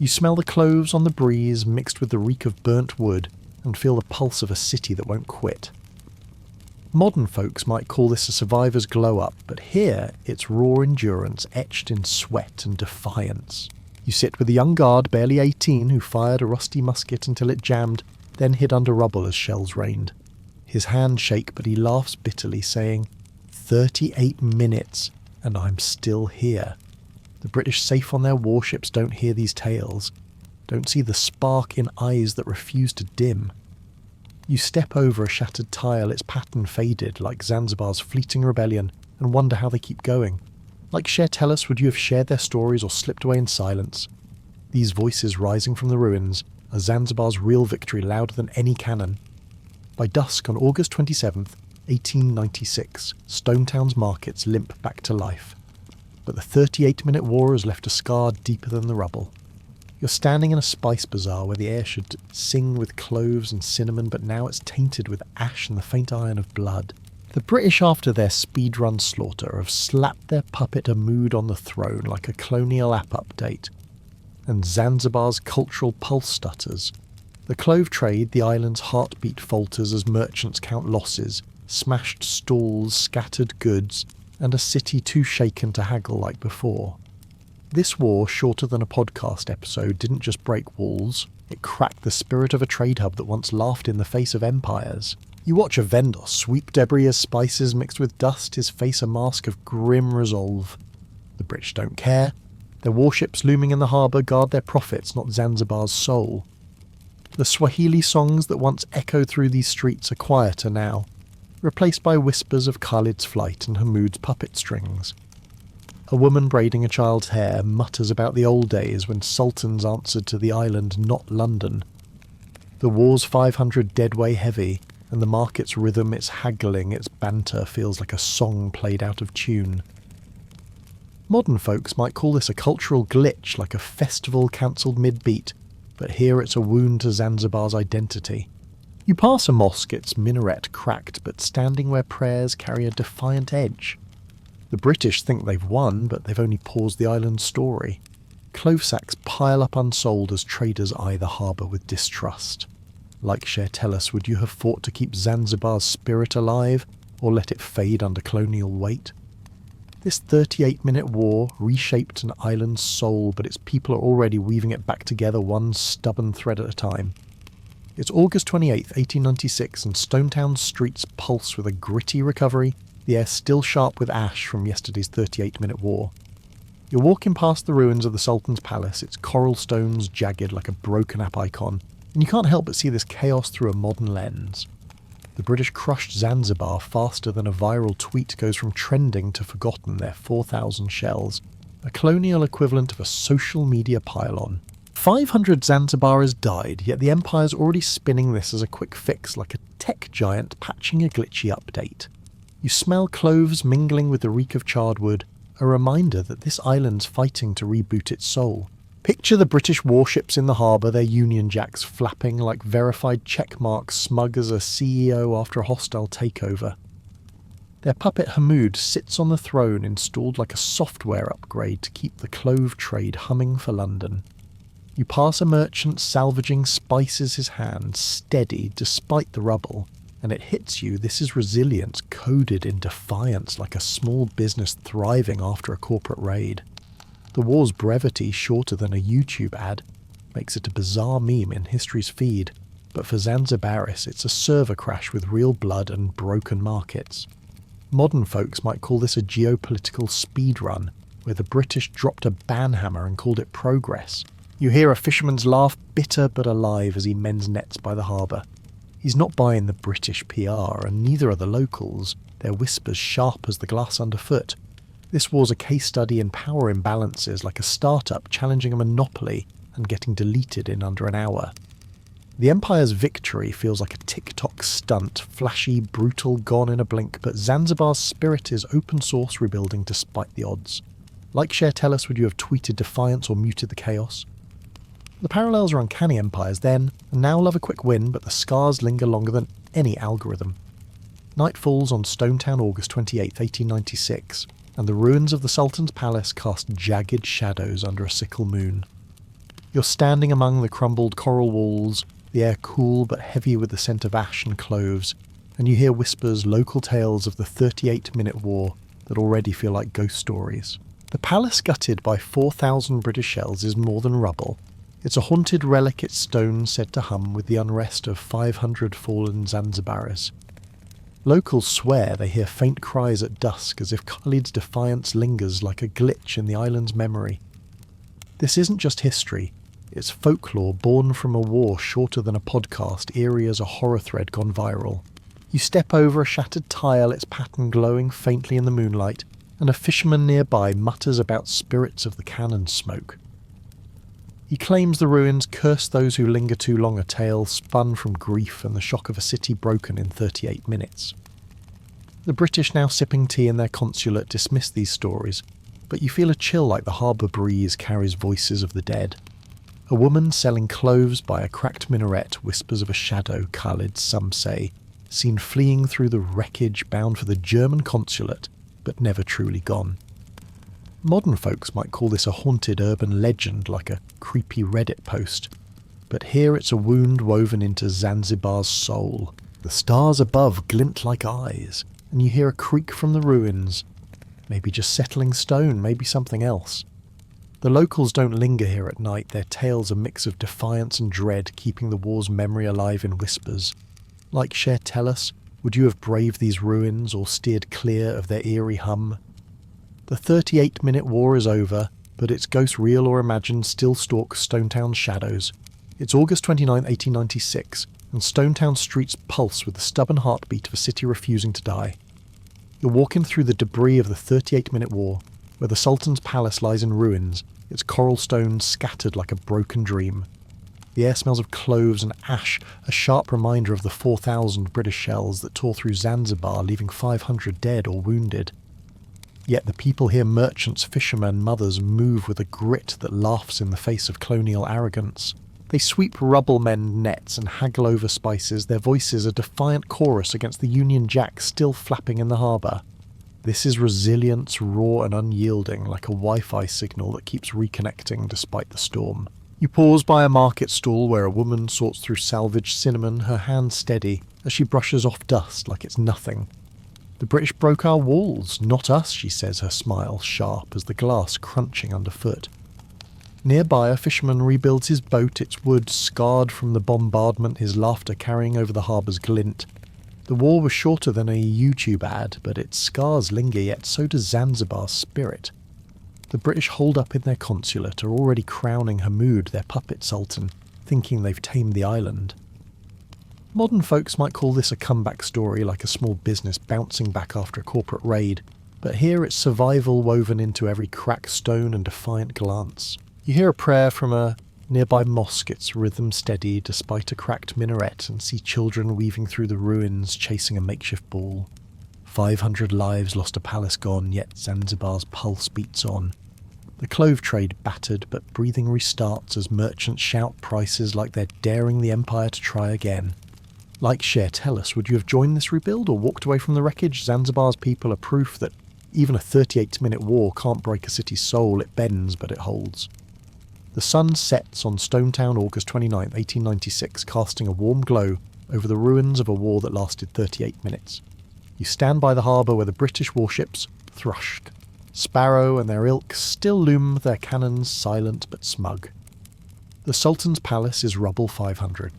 You smell the cloves on the breeze mixed with the reek of burnt wood and feel the pulse of a city that won't quit. Modern folks might call this a survivor's glow-up, but here it's raw endurance etched in sweat and defiance. You sit with a young guard, barely 18, who fired a rusty musket until it jammed, then hid under rubble as shells rained. His hands shake, but he laughs bitterly, saying, 38 minutes, and I'm still here. The British safe on their warships don't hear these tales, don't see the spark in eyes that refuse to dim. You step over a shattered tile, its pattern faded, like Zanzibar's fleeting rebellion, and wonder how they keep going. Like Cher, tell us, would you have shared their stories or slipped away in silence? These voices rising from the ruins are Zanzibar's real victory, louder than any cannon. By dusk on August 27th, 1896, Stonetown's markets limp back to life. But the 38-minute war has left a scar deeper than the rubble. You're standing in a spice bazaar where the air should sing with cloves and cinnamon, but now it's tainted with ash and the faint iron of blood. The British, after their speedrun slaughter, have slapped their puppet a mood on the throne like a colonial app update. And Zanzibar's cultural pulse stutters. The clove trade, the island's heartbeat falters as merchants count losses, smashed stalls, scattered goods, and a city too shaken to haggle like before. This war, shorter than a podcast episode, didn't just break walls, it cracked the spirit of a trade hub that once laughed in the face of empires. You watch a vendor sweep debris as spices mixed with dust, his face a mask of grim resolve. The British don't care. Their warships looming in the harbour guard their profits, not Zanzibar's soul. The Swahili songs that once echoed through these streets are quieter now, replaced by whispers of Khalid's flight and Hamoud's puppet strings. A woman braiding a child's hair mutters about the old days when sultans answered to the island, not London. The war's 500 dead weigh heavy, and the market's rhythm, its haggling, its banter feels like a song played out of tune. Modern folks might call this a cultural glitch, like a festival cancelled mid-beat, but here it's a wound to Zanzibar's identity. You pass a mosque, its minaret cracked, but standing where prayers carry a defiant edge. The British think they've won, but they've only paused the island's story. Clove sacks pile up unsold as traders eye the harbour with distrust. Like Cher, tell us, would you have fought to keep Zanzibar's spirit alive, or let it fade under colonial weight? This 38-minute war reshaped an island's soul, but its people are already weaving it back together one stubborn thread at a time. It's August 28th, 1896, and Stonetown's streets pulse with a gritty recovery, the air still sharp with ash from yesterday's 38-minute war. You're walking past the ruins of the Sultan's Palace, its coral stones jagged like a broken app icon, and you can't help but see this chaos through a modern lens. The British crushed Zanzibar faster than a viral tweet goes from trending to forgotten their 4,000 shells, a colonial equivalent of a social media pylon. 500 Zanzibaris died, yet the Empire's already spinning this as a quick fix like a tech giant patching a glitchy update. You smell cloves mingling with the reek of charred wood, a reminder that this island's fighting to reboot its soul. Picture the British warships in the harbour, their Union Jacks flapping like verified checkmarks smug as a CEO after a hostile takeover. Their puppet Hamoud sits on the throne installed like a software upgrade to keep the clove trade humming for London. You pass a merchant salvaging spices his hand, steady despite the rubble, and it hits you this is resilience coded in defiance like a small business thriving after a corporate raid. The war's brevity, shorter than a YouTube ad, makes it a bizarre meme in history's feed, but for Zanzibaris it's a server crash with real blood and broken markets. Modern folks might call this a geopolitical speedrun, where the British dropped a banhammer and called it progress. You hear a fisherman's laugh, bitter but alive, as he mends nets by the harbour. He's not buying the British PR, and neither are the locals, their whispers sharp as the glass underfoot. This war's a case study in power imbalances, like a startup challenging a monopoly and getting deleted in under an hour. The Empire's victory feels like a TikTok stunt, flashy, brutal, gone in a blink, but Zanzibar's spirit is open source rebuilding despite the odds. Like Share Tell Us, would you have tweeted defiance or muted the chaos? The parallels are uncanny. Empires then, and now love a quick win, but the scars linger longer than any algorithm. Night falls on Stonetown August 28, 1896, and the ruins of the Sultan's Palace cast jagged shadows under a sickle moon. You're standing among the crumbled coral walls, the air cool but heavy with the scent of ash and cloves, and you hear whispers, local tales of the 38-minute war that already feel like ghost stories. The palace gutted by 4,000 British shells is more than rubble. It's a haunted relic, its stones said to hum with the unrest of 500 fallen Zanzibaris. Locals swear they hear faint cries at dusk as if Khalid's defiance lingers like a glitch in the island's memory. This isn't just history, it's folklore born from a war shorter than a podcast, eerie as a horror thread gone viral. You step over a shattered tile, its pattern glowing faintly in the moonlight, and a fisherman nearby mutters about spirits of the cannon smoke. He claims the ruins curse those who linger too long, a tale spun from grief and the shock of a city broken in 38 minutes. The British, now sipping tea in their consulate, dismiss these stories, but you feel a chill like the harbour breeze carries voices of the dead. A woman selling cloves by a cracked minaret whispers of a shadow, Khalid, some say, seen fleeing through the wreckage bound for the German consulate, but never truly gone. Modern folks might call this a haunted urban legend, like a creepy Reddit post, but here it's a wound woven into Zanzibar's soul. The stars above glint like eyes, and you hear a creak from the ruins. Maybe just settling stone, maybe something else. The locals don't linger here at night, their tales a mix of defiance and dread, keeping the war's memory alive in whispers. Like Share Tell Us, would you have braved these ruins or steered clear of their eerie hum? The 38-minute war is over, but its ghost, real or imagined, still stalks Stonetown's shadows. It's August 29, 1896, and Stonetown streets pulse with the stubborn heartbeat of a city refusing to die. You're walking through the debris of the 38-minute war, where the Sultan's Palace lies in ruins, its coral stones scattered like a broken dream. The air smells of cloves and ash, a sharp reminder of the 4,000 British shells that tore through Zanzibar, leaving 500 dead or wounded. Yet the people here, merchants, fishermen, mothers, move with a grit that laughs in the face of colonial arrogance. They sweep rubble mend nets and haggle over spices, their voices a defiant chorus against the Union Jack still flapping in the harbour. This is resilience, raw and unyielding, like a Wi-Fi signal that keeps reconnecting despite the storm. You pause by a market stall where a woman sorts through salvaged cinnamon, her hand steady, as she brushes off dust like it's nothing. The British broke our walls, not us, she says, her smile sharp as the glass crunching underfoot. Nearby, a fisherman rebuilds his boat, its wood scarred from the bombardment, his laughter carrying over the harbour's glint. The war was shorter than a YouTube ad, but its scars linger, yet so does Zanzibar's spirit. The British holed up in their consulate are already crowning Hamoud their puppet sultan, thinking they've tamed the island. Modern folks might call this a comeback story, like a small business bouncing back after a corporate raid, but here it's survival woven into every cracked stone and defiant glance. You hear a prayer from a nearby mosque, its rhythm steady despite a cracked minaret, and see children weaving through the ruins chasing a makeshift ball. 500 lives lost, a palace gone, yet Zanzibar's pulse beats on. The clove trade battered, but breathing restarts as merchants shout prices like they're daring the empire to try again. Like Cher, tell us, would you have joined this rebuild or walked away from the wreckage? Zanzibar's people are proof that even a 38-minute war can't break a city's soul. It bends, but it holds. The sun sets on Stone Town August 29, 1896, casting a warm glow over the ruins of a war that lasted 38 minutes. You stand by the harbour where the British warships, Thrush, Sparrow and their ilk still loom their cannons silent but smug. The Sultan's palace is rubble 500.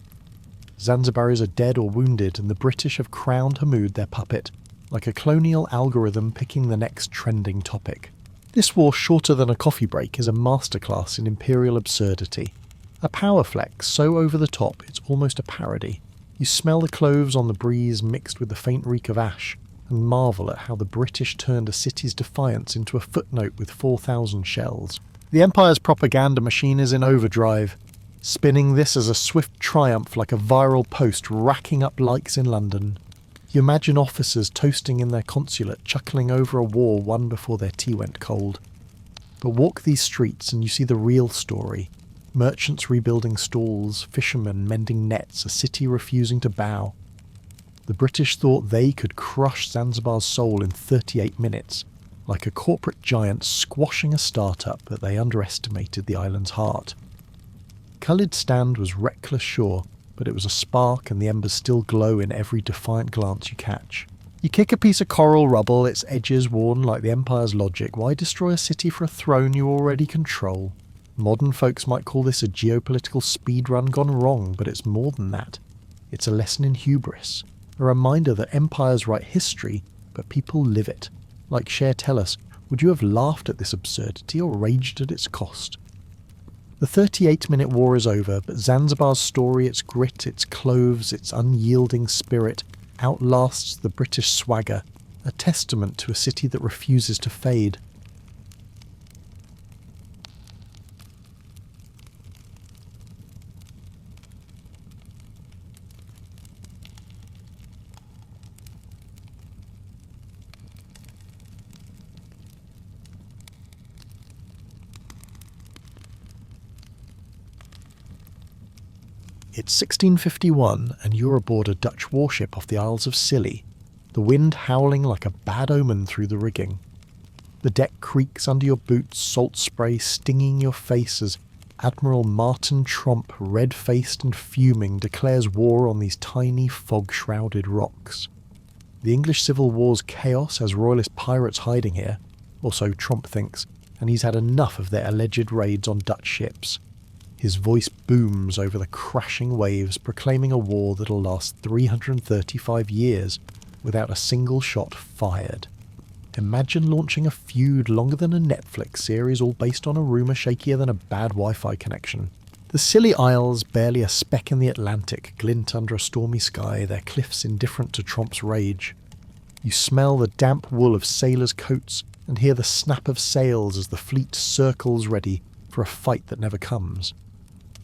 Zanzibaris are dead or wounded, and the British have crowned Hamoud their puppet, like a colonial algorithm picking the next trending topic. This war, shorter than a coffee break, is a masterclass in imperial absurdity. A power flex so over the top it's almost a parody. You smell the cloves on the breeze mixed with the faint reek of ash, and marvel at how the British turned a city's defiance into a footnote with 4,000 shells. The Empire's propaganda machine is in overdrive, spinning this as a swift triumph like a viral post racking up likes in London. You imagine officers toasting in their consulate, chuckling over a war won before their tea went cold. But walk these streets and you see the real story. Merchants rebuilding stalls, fishermen mending nets, a city refusing to bow. The British thought they could crush Zanzibar's soul in 38 minutes, like a corporate giant squashing a start-up, but they underestimated the island's heart. Khalid's stand was reckless, sure, but it was a spark and the embers still glow in every defiant glance you catch. You kick a piece of coral rubble, its edges worn like the Empire's logic. Why destroy a city for a throne you already control? Modern folks might call this a geopolitical speedrun gone wrong, but it's more than that. It's a lesson in hubris, a reminder that empires write history, but people live it. Like Cher, tell us, would you have laughed at this absurdity or raged at its cost? The 38-minute war is over, but Zanzibar's story, its grit, its cloves, its unyielding spirit, outlasts the British swagger, a testament to a city that refuses to fade. It's 1651 and you're aboard a Dutch warship off the Isles of Scilly, the wind howling like a bad omen through the rigging. The deck creaks under your boots, salt spray stinging your face as Admiral Martin Tromp, red-faced and fuming, declares war on these tiny fog-shrouded rocks. The English Civil War's chaos has royalist pirates hiding here, or so Tromp thinks, and he's had enough of their alleged raids on Dutch ships. His voice booms over the crashing waves, proclaiming a war that'll last 335 years without a single shot fired. Imagine launching a feud longer than a Netflix series, all based on a rumour shakier than a bad Wi-Fi connection. The Scilly Isles, barely a speck in the Atlantic, glint under a stormy sky, their cliffs indifferent to Tromp's rage. You smell the damp wool of sailors' coats and hear the snap of sails as the fleet circles ready for a fight that never comes.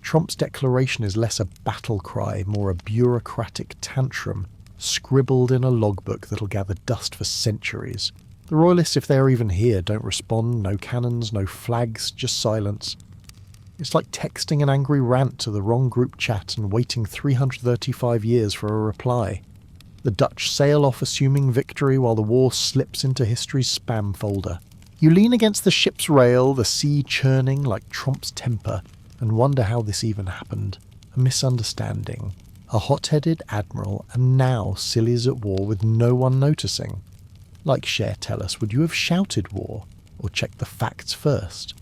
Tromp's declaration is less a battle cry, more a bureaucratic tantrum, scribbled in a logbook that'll gather dust for centuries. The royalists, if they are even here, don't respond, no cannons, no flags, just silence. It's like texting an angry rant to the wrong group chat and waiting 335 years for a reply. The Dutch sail off assuming victory while the war slips into history's spam folder. You lean against the ship's rail, the sea churning like Tromp's temper, and wonder how this even happened. A misunderstanding. A hot-headed admiral, and now Scilly's at war with no one noticing. Like Cher, tell us, would you have shouted war, or checked the facts first?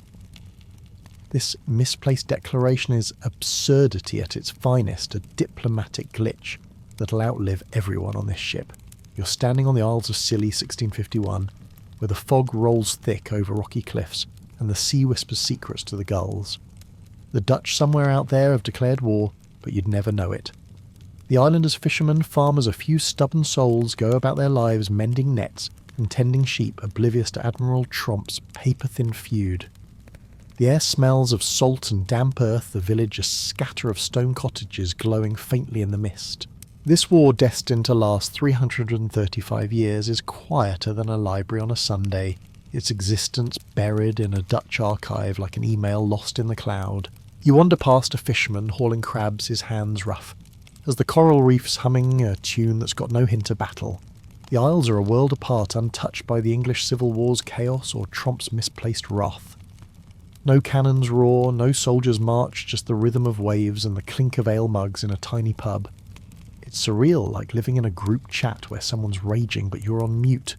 This misplaced declaration is absurdity at its finest, a diplomatic glitch that'll outlive everyone on this ship. You're standing on the Isles of Scilly, 1651, where the fog rolls thick over rocky cliffs, and the sea whispers secrets to the gulls. The Dutch somewhere out there have declared war, but you'd never know it. The islanders' fishermen, farmers, a few stubborn souls go about their lives mending nets and tending sheep, oblivious to Admiral Tromp's paper-thin feud. The air smells of salt and damp earth, the village a scatter of stone cottages glowing faintly in the mist. This war, destined to last 335 years, is quieter than a library on a Sunday, its existence buried in a Dutch archive like an email lost in the cloud. You wander past a fisherman hauling crabs, his hands rough, as the coral reef's humming a tune that's got no hint of battle. The Isles are a world apart, untouched by the English Civil War's chaos or Tromp's misplaced wrath. No cannons roar, no soldiers march, just the rhythm of waves and the clink of ale mugs in a tiny pub. It's surreal, like living in a group chat where someone's raging but you're on mute.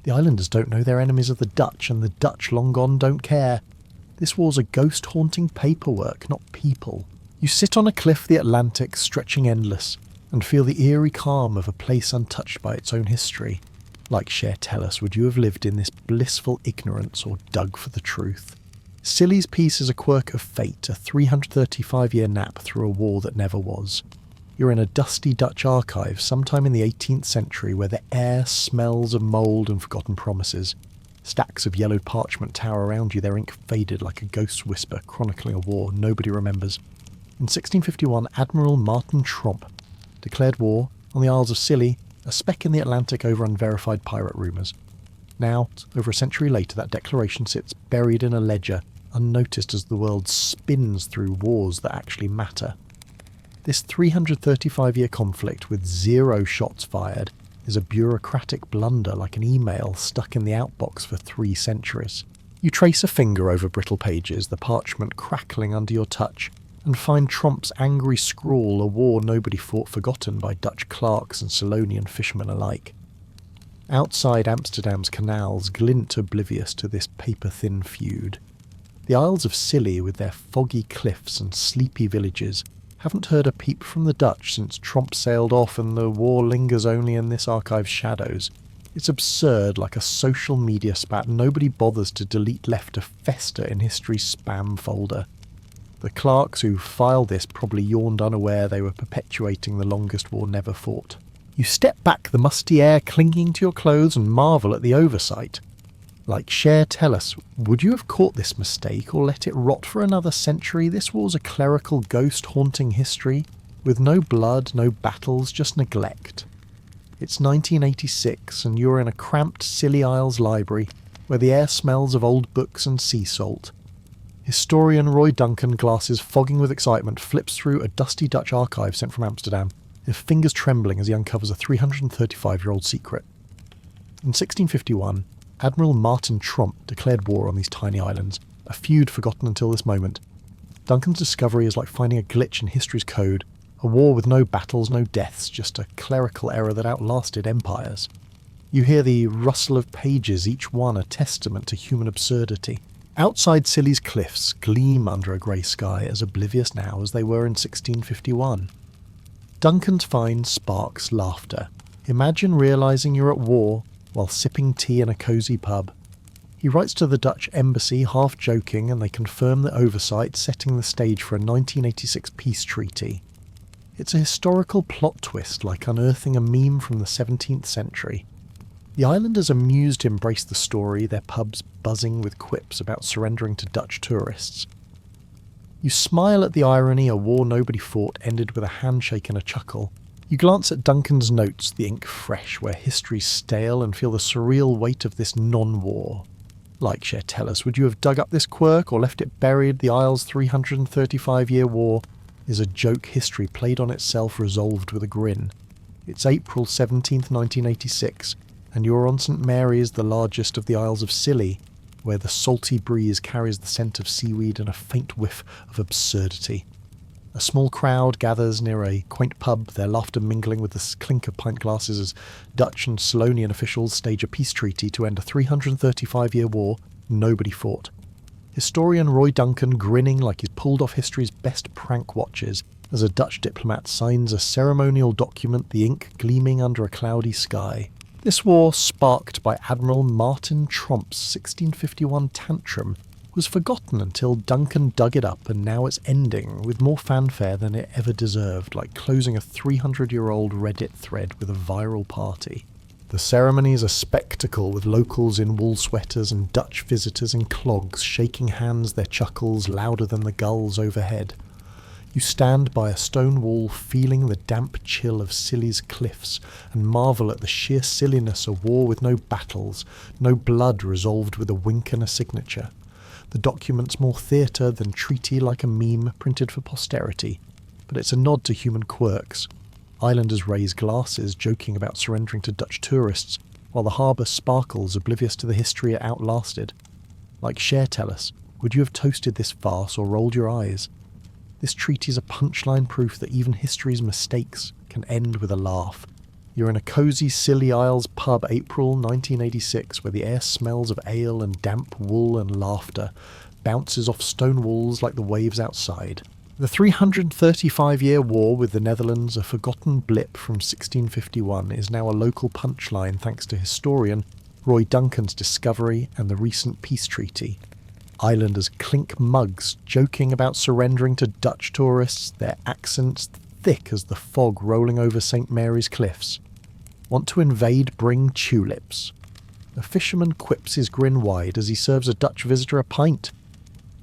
The islanders don't know their enemies are the Dutch, and the Dutch, long gone, don't care. This war's a ghost-haunting paperwork, not people. You sit on a cliff, the Atlantic stretching endless, and feel the eerie calm of a place untouched by its own history. Like Cher tell us, would you have lived in this blissful ignorance or dug for the truth? Scilly's piece is a quirk of fate, a 335-year nap through a war that never was. You're in a dusty Dutch archive sometime in the 18th century where the air smells of mould and forgotten promises. Stacks of yellowed parchment tower around you, their ink faded like a ghost's whisper chronicling a war nobody remembers. In 1651, Admiral Martin Tromp declared war on the Isles of Scilly, a speck in the Atlantic over unverified pirate rumours. Now, over a century later, that declaration sits buried in a ledger, unnoticed as the world spins through wars that actually matter. This 335-year conflict with 0 shots fired is a bureaucratic blunder like an email stuck in the outbox for 3 centuries. You trace a finger over brittle pages, the parchment crackling under your touch, and find Tromp's angry scrawl, a war nobody fought, forgotten by Dutch clerks and Solonian fishermen alike. Outside Amsterdam's canals glint oblivious to this paper-thin feud. The Isles of Scilly, with their foggy cliffs and sleepy villages, haven't heard a peep from the Dutch since Tromp sailed off, and the war lingers only in this archive's shadows. It's absurd, like a social media spat nobody bothers to delete, left to fester in history's spam folder. The clerks who filed this probably yawned unaware they were perpetuating the longest war never fought. You step back, the musty air clinging to your clothes, and marvel at the oversight. Like Cher tell us, would you have caught this mistake or let it rot for another century? This war's a clerical ghost haunting history, with no blood, no battles, just neglect. It's 1986, and you're in a cramped Scilly Isles library, where the air smells of old books and sea salt. Historian Roy Duncan, glasses fogging with excitement, flips through a dusty Dutch archive sent from Amsterdam, his fingers trembling as he uncovers a 335-year-old secret. In 1651, Admiral Martin Tromp declared war on these tiny islands, a feud forgotten until this moment. Duncan's discovery is like finding a glitch in history's code, a war with no battles, no deaths, just a clerical error that outlasted empires. You hear the rustle of pages, each one a testament to human absurdity. Outside Scilly's cliffs gleam under a grey sky, as oblivious now as they were in 1651. Duncan's find sparks laughter. Imagine realising you're at war while sipping tea in a cosy pub. He writes to the Dutch embassy, half joking, and they confirm the oversight, setting the stage for a 1986 peace treaty. It's a historical plot twist, like unearthing a meme from the 17th century. The islanders amused embrace the story, their pubs buzzing with quips about surrendering to Dutch tourists. You smile at the irony a war nobody fought ended with a handshake and a chuckle. You glance at Duncan's notes, the ink fresh where history's stale, and feel the surreal weight of this non-war. Like Cher tell us, would you have dug up this quirk or left it buried? The Isles' 335-year war is a joke history played on itself, resolved with a grin. It's April 17th, 1986, and you're on St Mary's, the largest of the Isles of Scilly, where the salty breeze carries the scent of seaweed and a faint whiff of absurdity. A small crowd gathers near a quaint pub, their laughter mingling with the clink of pint glasses as Dutch and Solonian officials stage a peace treaty to end a 335-year war nobody fought. Historian Roy Duncan grinning like he's pulled off history's best prank watches as a Dutch diplomat signs a ceremonial document, the ink gleaming under a cloudy sky. This war, sparked by Admiral Martin Tromp's 1651 tantrum, was forgotten until Duncan dug it up, and now it's ending with more fanfare than it ever deserved, like closing a 300-year-old Reddit thread with a viral party. The ceremony is a spectacle, with locals in wool sweaters and Dutch visitors in clogs shaking hands, their chuckles louder than the gulls overhead. You stand by a stone wall feeling the damp chill of Scilly's cliffs and marvel at the sheer silliness of war with no battles, no blood resolved with a wink and a signature. The document's more theatre than treaty, like a meme printed for posterity, but it's a nod to human quirks. Islanders raise glasses, joking about surrendering to Dutch tourists, while the harbour sparkles, oblivious to the history it outlasted. Like Cher tell us, would you have toasted this farce or rolled your eyes? This treaty's a punchline proof that even history's mistakes can end with a laugh. You're in a cosy Scilly Isles pub, April 1986, where the air smells of ale and damp wool, and laughter bounces off stone walls like the waves outside. The 335-year war with the Netherlands, a forgotten blip from 1651, is now a local punchline thanks to historian Roy Duncan's discovery and the recent peace treaty. Islanders clink mugs, joking about surrendering to Dutch tourists, their accents thick as the fog rolling over St. Mary's cliffs. Want to invade? Bring tulips. A fisherman quips his grin wide as he serves a Dutch visitor a pint.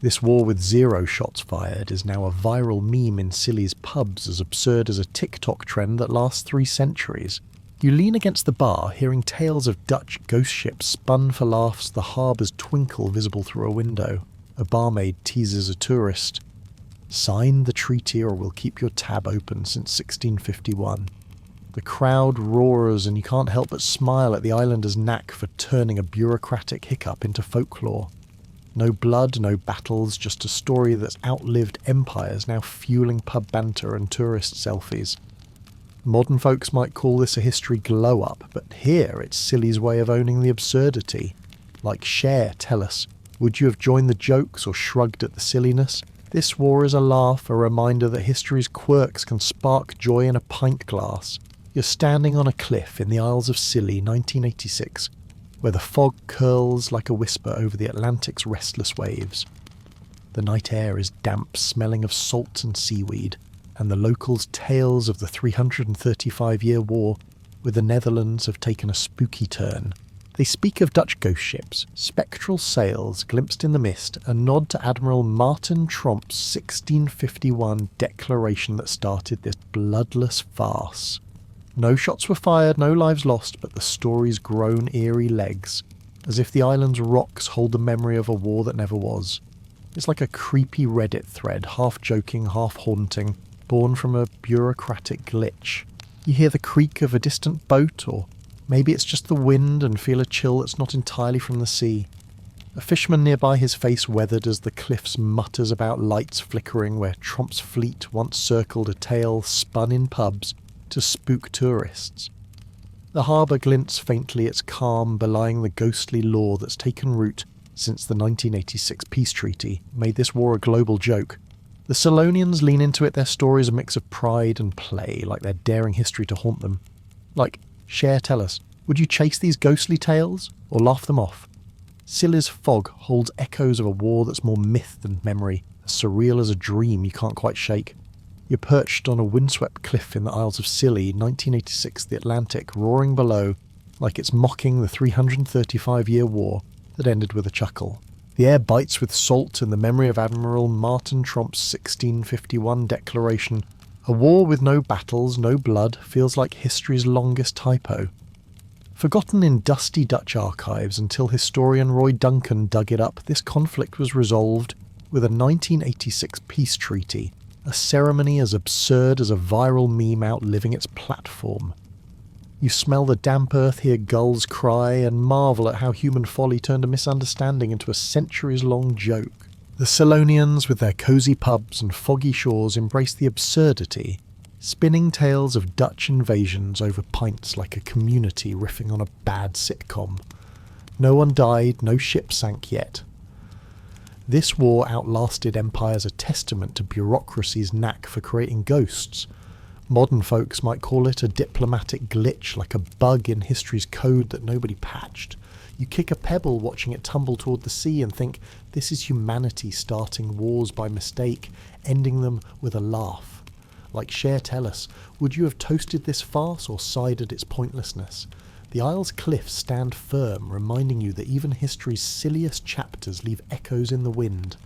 This war with 0 shots fired is now a viral meme in Scilly's pubs, as absurd as a TikTok trend that lasts 3 centuries. You lean against the bar, hearing tales of Dutch ghost ships spun for laughs, the harbour's twinkle visible through a window. A barmaid teases a tourist. Sign the treaty or we'll keep your tab open since 1651. The crowd roars and you can't help but smile at the islanders' knack for turning a bureaucratic hiccup into folklore. No blood, no battles, just a story that's outlived empires, now fueling pub banter and tourist selfies. Modern folks might call this a history glow-up, but here it's Scilly's way of owning the absurdity. Like Cher tell us, would you have joined the jokes or shrugged at the silliness? This war is a laugh, a reminder that history's quirks can spark joy in a pint glass. You're standing on a cliff in the Isles of Scilly, 1986, where the fog curls like a whisper over the Atlantic's restless waves. The night air is damp, smelling of salt and seaweed, and the locals' tales of the 335-year war with the Netherlands have taken a spooky turn. They speak of Dutch ghost ships, spectral sails glimpsed in the mist, a nod to Admiral Martin Tromp's 1651 declaration that started this bloodless farce. No shots were fired, no lives lost, but the story's grown eerie legs, as if the island's rocks hold the memory of a war that never was. It's like a creepy Reddit thread, half joking, half haunting, born from a bureaucratic glitch. You hear the creak of a distant boat, or maybe it's just the wind, and feel a chill that's not entirely from the sea. A fisherman nearby, his face weathered as the cliffs, mutters about lights flickering where Tromp's fleet once circled a tale spun in pubs to spook tourists. The harbour glints faintly, its calm belying the ghostly lore that's taken root since the 1986 peace treaty made this war a global joke. The Scillonians lean into it, their stories a mix of pride and play, like they're daring history to haunt them. Like, Cher tell us, would you chase these ghostly tales, or laugh them off? Scilly's fog holds echoes of a war that's more myth than memory, as surreal as a dream you can't quite shake. You're perched on a windswept cliff in the Isles of Scilly, 1986, the Atlantic roaring below, like it's mocking the 335-year war that ended with a chuckle. The air bites with salt in the memory of Admiral Martin Tromp's 1651 declaration. A war with no battles, no blood, feels like history's longest typo. Forgotten in dusty Dutch archives until historian Roy Duncan dug it up, this conflict was resolved with a 1986 peace treaty, a ceremony as absurd as a viral meme outliving its platform. You smell the damp earth, hear gulls cry, and marvel at how human folly turned a misunderstanding into a centuries-long joke. The Scillonians, with their cosy pubs and foggy shores, embrace the absurdity, spinning tales of Dutch invasions over pints like a community riffing on a bad sitcom. No one died, no ship sank yet. This war outlasted empires, a testament to bureaucracy's knack for creating ghosts. Modern folks might call it a diplomatic glitch, like a bug in history's code that nobody patched. You kick a pebble watching it tumble toward the sea and think, this is humanity starting wars by mistake, ending them with a laugh. Like Cher tell us, would you have toasted this farce or sighed at its pointlessness? The Isle's cliffs stand firm, reminding you that even history's silliest chapters leave echoes in the wind,